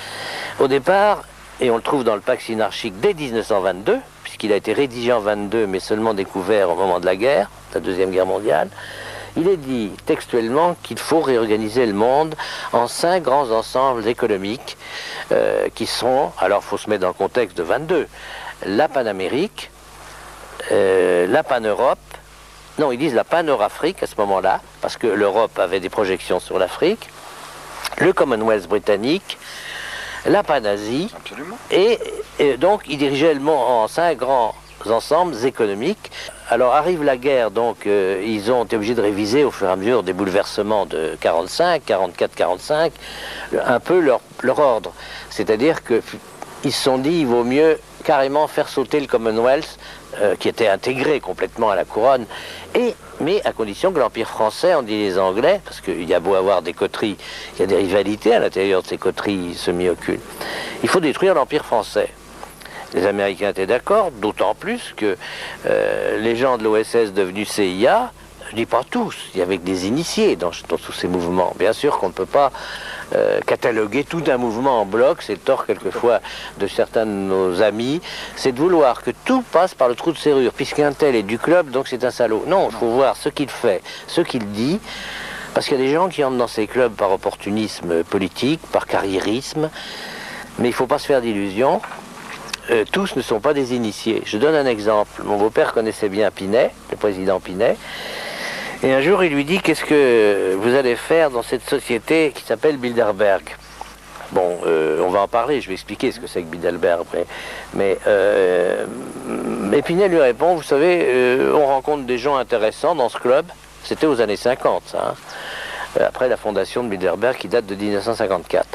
Au départ, et on le trouve dans le pacte synarchique dès 1922, puisqu'il a été rédigé en 22, mais seulement découvert au moment de la guerre, la Deuxième Guerre mondiale, il est dit textuellement qu'il faut réorganiser le monde en 5 grands ensembles économiques qui sont, alors il faut se mettre dans le contexte de 22, la Panamérique, la Pan-Europe, non, ils disent la Pan-Eurafrique à ce moment-là, parce que l'Europe avait des projections sur l'Afrique, le Commonwealth britannique, la Pan-Asie, et donc il dirigeait le monde en 5 grands ensembles économiques. Alors arrive la guerre, donc ils ont été obligés de réviser au fur et à mesure des bouleversements de 45, 44, 45, un peu leur ordre. C'est-à-dire qu'ils se sont dit, il vaut mieux carrément faire sauter le Commonwealth, qui était intégré complètement à la couronne, mais à condition que l'Empire français, on dit les Anglais, parce qu'il y a beau avoir des coteries, il y a des rivalités à l'intérieur de ces coteries semi-occultes, il faut détruire l'Empire français. Les Américains étaient d'accord, d'autant plus que les gens de l'OSS devenus CIA, je ne dis pas tous, il y avait des initiés dans tous ces mouvements. Bien sûr qu'on ne peut pas cataloguer tout un mouvement en bloc, c'est le tort quelquefois de certains de nos amis, c'est de vouloir que tout passe par le trou de serrure, puisqu'un tel est du club, donc c'est un salaud. Non, il faut voir ce qu'il fait, ce qu'il dit, parce qu'il y a des gens qui entrent dans ces clubs par opportunisme politique, par carriérisme, mais il ne faut pas se faire d'illusions. Tous ne sont pas des initiés. Je donne un exemple. Mon beau-père connaissait bien Pinet, le président Pinet, et un jour il lui dit: qu'est-ce que vous allez faire dans cette société qui s'appelle Bilderberg? Bon, on va en parler, je vais expliquer ce que c'est que Bilderberg après. Mais Pinet lui répond: vous savez, on rencontre des gens intéressants dans ce club. C'était aux années 50, ça, hein, après la fondation de Bilderberg qui date de 1954.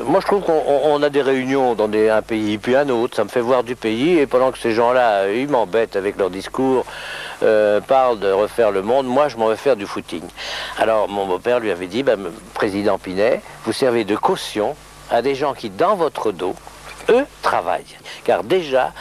Moi je trouve qu'on a des réunions dans un pays puis un autre, ça me fait voir du pays, et pendant que ces gens-là, ils m'embêtent avec leurs discours, parlent de refaire le monde, moi je m'en vais faire du footing. Alors mon beau-père lui avait dit: président Pinet, vous servez de caution à des gens qui, dans votre dos, eux, travaillent. Car déjà,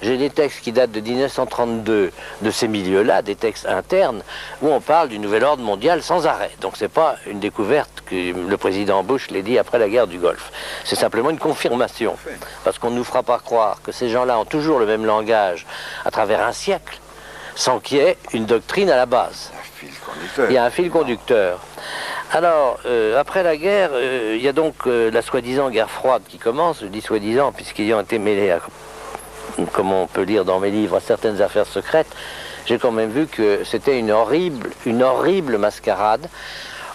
j'ai des textes qui datent de 1932 de ces milieux-là, des textes internes, où on parle du nouvel ordre mondial sans arrêt. Donc c'est pas une découverte que le président Bush l'ait dit après la guerre du Golfe. C'est simplement une confirmation. Parce qu'on ne nous fera pas croire que ces gens-là ont toujours le même langage à travers un siècle, sans qu'il y ait une doctrine à la base. Il y a un fil conducteur. Alors, après la guerre, il y a donc la soi-disant guerre froide qui commence. Je dis soi-disant puisqu'ils ont été mêlés à, comme on peut lire dans mes livres, à certaines affaires secrètes. J'ai quand même vu que c'était une horrible mascarade.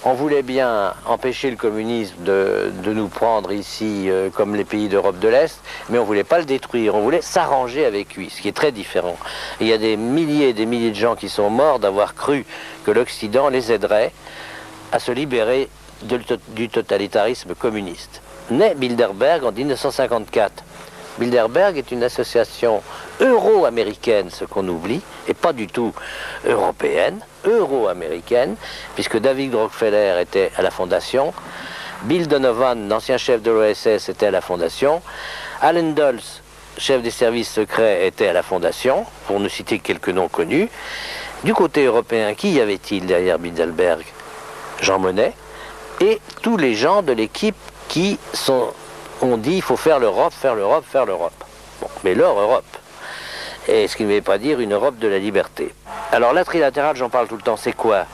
On voulait bien empêcher le communisme de nous prendre ici comme les pays d'Europe de l'Est, mais on ne voulait pas le détruire, on voulait s'arranger avec lui, ce qui est très différent. Et il y a des milliers et des milliers de gens qui sont morts d'avoir cru que l'Occident les aiderait à se libérer du totalitarisme communiste. Naît Bilderberg en 1954. Bilderberg est une association euro-américaine, ce qu'on oublie, et pas du tout européenne, euro-américaine, puisque David Rockefeller était à la fondation, Bill Donovan, l'ancien chef de l'OSS, était à la fondation, Allen Dulles, chef des services secrets était à la Fondation, pour ne citer quelques noms connus. Du côté européen, qui y avait-il derrière Bilderberg? Jean Monnet et tous les gens de l'équipe qui ont dit il faut faire l'Europe, faire l'Europe, faire l'Europe. Bon, mais leur Europe. Et ce qui ne veut pas dire une Europe de la liberté. Alors la trilatérale, j'en parle tout le temps, c'est quoi?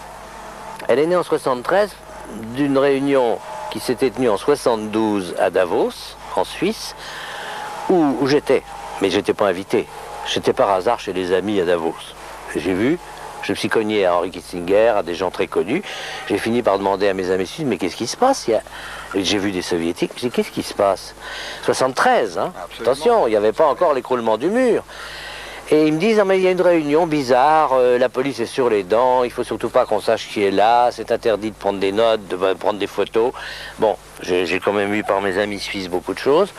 Elle est née en 73 d'une réunion qui s'était tenue en 72 à Davos, en Suisse, où j'étais. Mais je n'étais pas invité. J'étais par hasard chez des amis à Davos. J'ai vu, je me suis cogné à Henry Kissinger, à des gens très connus. J'ai fini par demander à mes amis suisses, mais qu'est-ce qui se passe? J'ai vu des soviétiques, j'ai dit, qu'est-ce qui se passe? 73, hein? Attention, il n'y avait pas encore l'écroulement du mur. Et ils me disent, ah, mais il y a une réunion bizarre, la police est sur les dents, il faut surtout pas qu'on sache qui est là, c'est interdit de prendre des notes, de prendre des photos. Bon, j'ai quand même eu par mes amis suisses beaucoup de choses,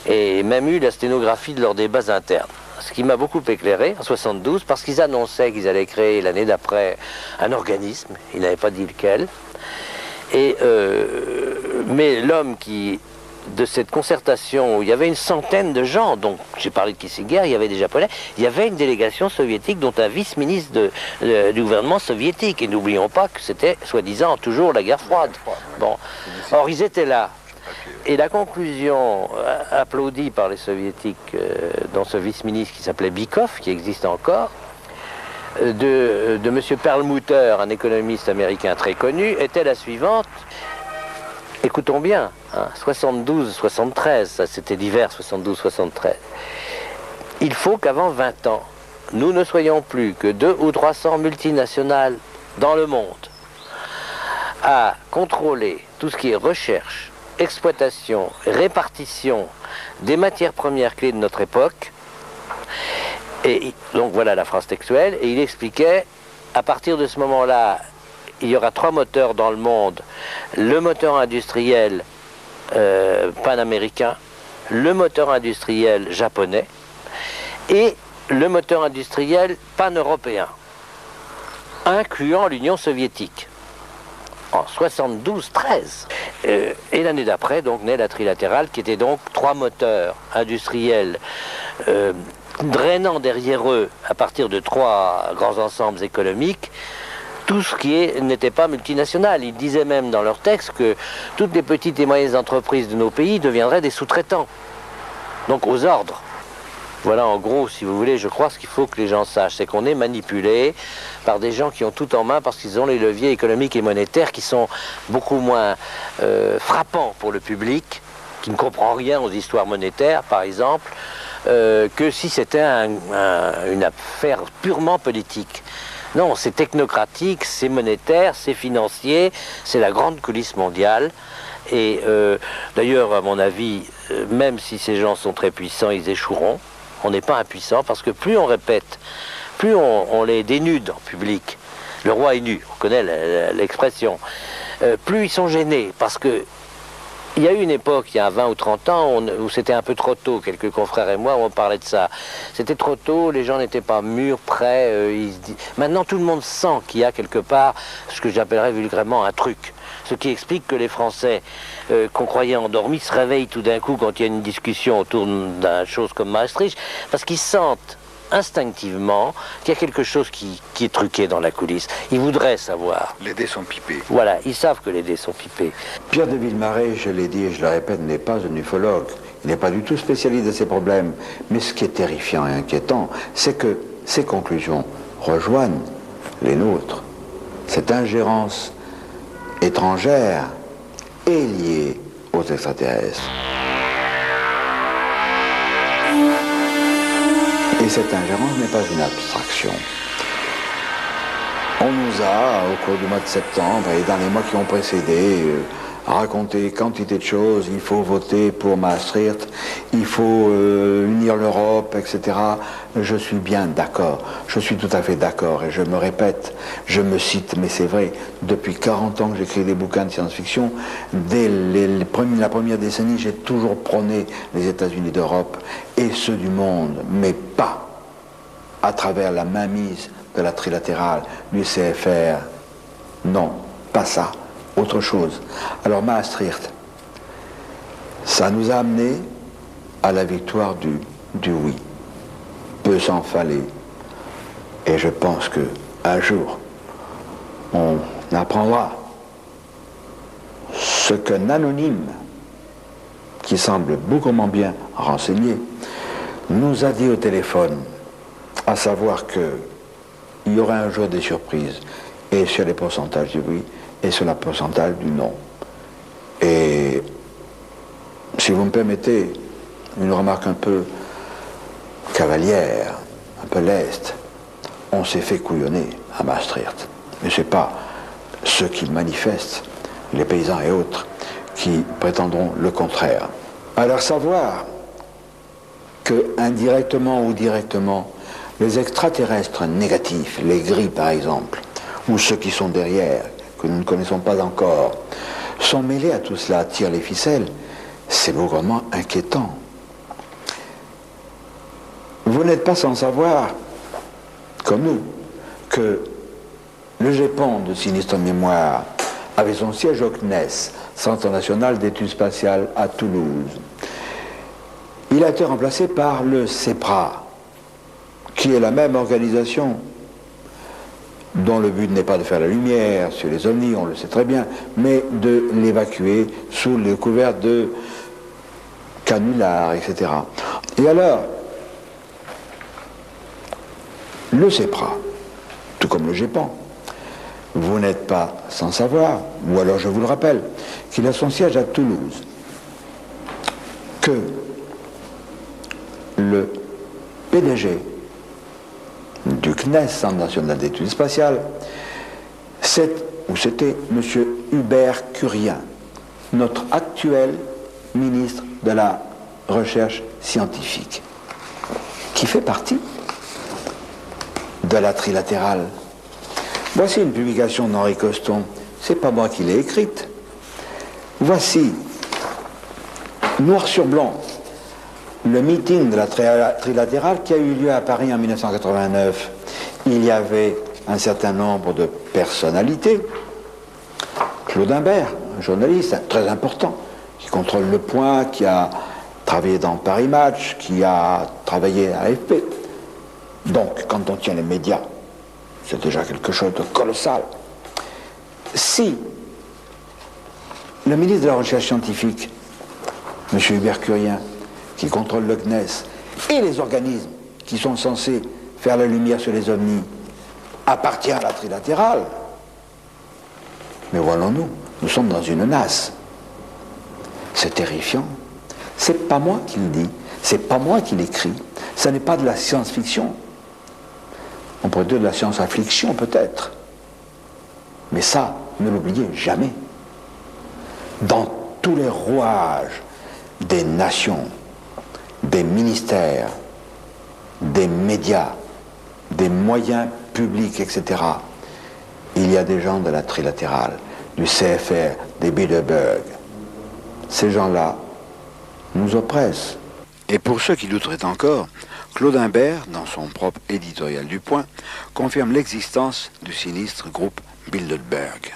et même eu la sténographie de leurs débats internes. Ce qui m'a beaucoup éclairé en 72, parce qu'ils annonçaient qu'ils allaient créer l'année d'après un organisme, ils n'avaient pas dit lequel. Et, mais l'homme qui... de cette concertation où il y avait une centaine de gens, donc j'ai parlé de Kissinger, il y avait des Japonais, il y avait une délégation soviétique dont un vice-ministre du gouvernement soviétique. Et n'oublions pas que c'était, soi-disant, toujours la guerre froide. Bon. Or, ils étaient là. Et la conclusion applaudie par les soviétiques dans ce vice-ministre qui s'appelait Bykov, qui existe encore, de M. Perlmutter, un économiste américain très connu, était la suivante. Écoutons bien, hein, 72-73, ça c'était l'hiver 72-73. Il faut qu'avant 20 ans, nous ne soyons plus que 200 ou 300 multinationales dans le monde à contrôler tout ce qui est recherche, exploitation, répartition des matières premières clés de notre époque. Et donc voilà la phrase textuelle. Et il expliquait, à partir de ce moment-là, il y aura 3 moteurs dans le monde. Le moteur industriel panaméricain, le moteur industriel japonais et le moteur industriel pan-européen, incluant l'Union soviétique. En 72-13. Et l'année d'après, donc, naît la trilatérale, qui était donc 3 moteurs industriels drainant derrière eux, à partir de 3 grands ensembles économiques, tout ce qui n'était pas multinational. Ils disaient même dans leur texte que toutes les petites et moyennes entreprises de nos pays deviendraient des sous-traitants. Donc aux ordres. Voilà en gros, si vous voulez, je crois ce qu'il faut que les gens sachent, c'est qu'on est manipulé par des gens qui ont tout en main parce qu'ils ont les leviers économiques et monétaires qui sont beaucoup moins frappants pour le public, qui ne comprend rien aux histoires monétaires, par exemple, que si c'était une affaire purement politique. Non, c'est technocratique, c'est monétaire, c'est financier, c'est la grande coulisse mondiale. Et d'ailleurs, à mon avis, même si ces gens sont très puissants, ils échoueront. On n'est pas impuissant parce que plus on répète, plus on les dénude en public. Le roi est nu, on connaît l'expression. Plus ils sont gênés parce que il y a eu une époque, il y a 20 ou 30 ans, où c'était un peu trop tôt, quelques confrères et moi, où on parlait de ça. C'était trop tôt, les gens n'étaient pas mûrs, prêts. Maintenant, tout le monde sent qu'il y a quelque part ce que j'appellerais vulgairement un truc. Ce qui explique que les Français, qu'on croyait endormis, se réveillent tout d'un coup quand il y a une discussion autour d'une chose comme Maastricht, parce qu'ils sentent instinctivement qu'il y a quelque chose qui est truqué dans la coulisse. Ils voudraient savoir. Les dés sont pipés. Voilà, ils savent que les dés sont pipés. Pierre de Villemaré, je l'ai dit et je le répète, n'est pas un ufologue. Il n'est pas du tout spécialiste de ces problèmes. Mais ce qui est terrifiant et inquiétant, c'est que ces conclusions rejoignent les nôtres. Cette ingérence étrangère est liée aux extraterrestres. Et cette ingérence n'est pas une abstraction. On nous a, au cours du mois de septembre et dans les mois qui ont précédé, raconté quantité de choses. Il faut voter pour Maastricht, il faut unir l'Europe, etc. Je suis bien d'accord, je suis tout à fait d'accord. Et je me répète, je me cite, mais c'est vrai, depuis 40 ans que j'écris des bouquins de science-fiction, dès la première décennie, j'ai toujours prôné les États-Unis d'Europe et ceux du monde, mais pas à travers la mainmise de la trilatérale, du CFR. Non, pas ça, autre chose. Alors Maastricht, ça nous a amené à la victoire du du oui peut s'en faller. Et je pense qu'un jour, on apprendra ce qu'un anonyme, qui semble beaucoup moins bien renseigné, nous a dit au téléphone, à savoir qu'il y aura un jour des surprises, et sur les pourcentages du oui, et sur le pourcentage du non. Et si vous me permettez une remarque un peu cavalière, un peu leste, on s'est fait couillonner à Maastricht. Mais ce n'est pas ceux qui manifestent, les paysans et autres, qui prétendront le contraire. Alors savoir que indirectement ou directement, les extraterrestres négatifs, les gris par exemple, ou ceux qui sont derrière, que nous ne connaissons pas encore, sont mêlés à tout cela, tirent les ficelles, c'est vraiment inquiétant. Vous n'êtes pas sans savoir, comme nous, que le GEPON de Sinistre Mémoire avait son siège au CNES, Centre National d'Études Spatiales à Toulouse. Il a été remplacé par le CEPRA, qui est la même organisation, dont le but n'est pas de faire la lumière sur les ovnis, on le sait très bien, mais de l'évacuer sous le couvert de canulars, etc. Et alors, le CEPRA, tout comme le GEPAN, vous n'êtes pas sans savoir, ou alors je vous le rappelle, qu'il a son siège à Toulouse, que le PDG du CNES, Centre National d'Études Spatiales, c'était M. Hubert Curien, notre actuel ministre de la Recherche scientifique, qui fait partie de la trilatérale. Voici une publication d'Henri Coston, c'est pas moi qui l'ai écrite. Voici, noir sur blanc, le meeting de la trilatérale qui a eu lieu à Paris en 1989. Il y avait un certain nombre de personnalités. Claude Imbert, un journaliste très important, qui contrôle Le Point, qui a travaillé dans Paris Match, qui a travaillé à AFP. Donc, quand on tient les médias, c'est déjà quelque chose de colossal. Si le ministre de la Recherche scientifique, M. Hubert Curien, qui contrôle le CNES, et les organismes qui sont censés faire la lumière sur les ovnis, appartient à la trilatérale, mais voyons-nous, nous sommes dans une nasse. C'est terrifiant. C'est pas moi qui le dis, c'est pas moi qui l'écris, ça n'est pas de la science-fiction. On pourrait dire de la science-affliction peut-être. Mais ça, ne l'oubliez jamais. Dans tous les rouages des nations, des ministères, des médias, des moyens publics, etc., il y a des gens de la trilatérale, du CFR, des Bilderberg. Ces gens-là nous oppressent. Et pour ceux qui douteraient encore, Claude Imbert, dans son propre éditorial du Point, confirme l'existence du sinistre groupe Bilderberg.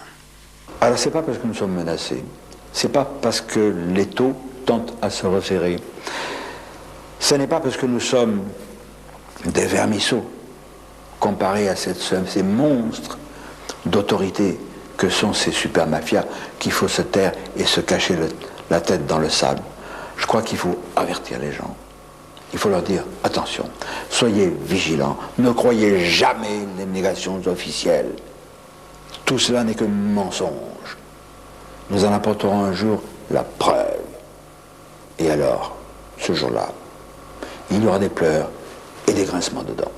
Alors c'est pas parce que nous sommes menacés, c'est pas parce que l'étau tente à se resserrer, ce n'est pas parce que nous sommes des vermisseaux comparés à ces monstres d'autorité que sont ces super mafias qu'il faut se taire et se cacher la tête dans le sable. Je crois qu'il faut avertir les gens. Il faut leur dire, attention, soyez vigilants, ne croyez jamais les négations officielles. Tout cela n'est que mensonge. Nous en apporterons un jour la preuve. Et alors, ce jour-là, il y aura des pleurs et des grincements de dents.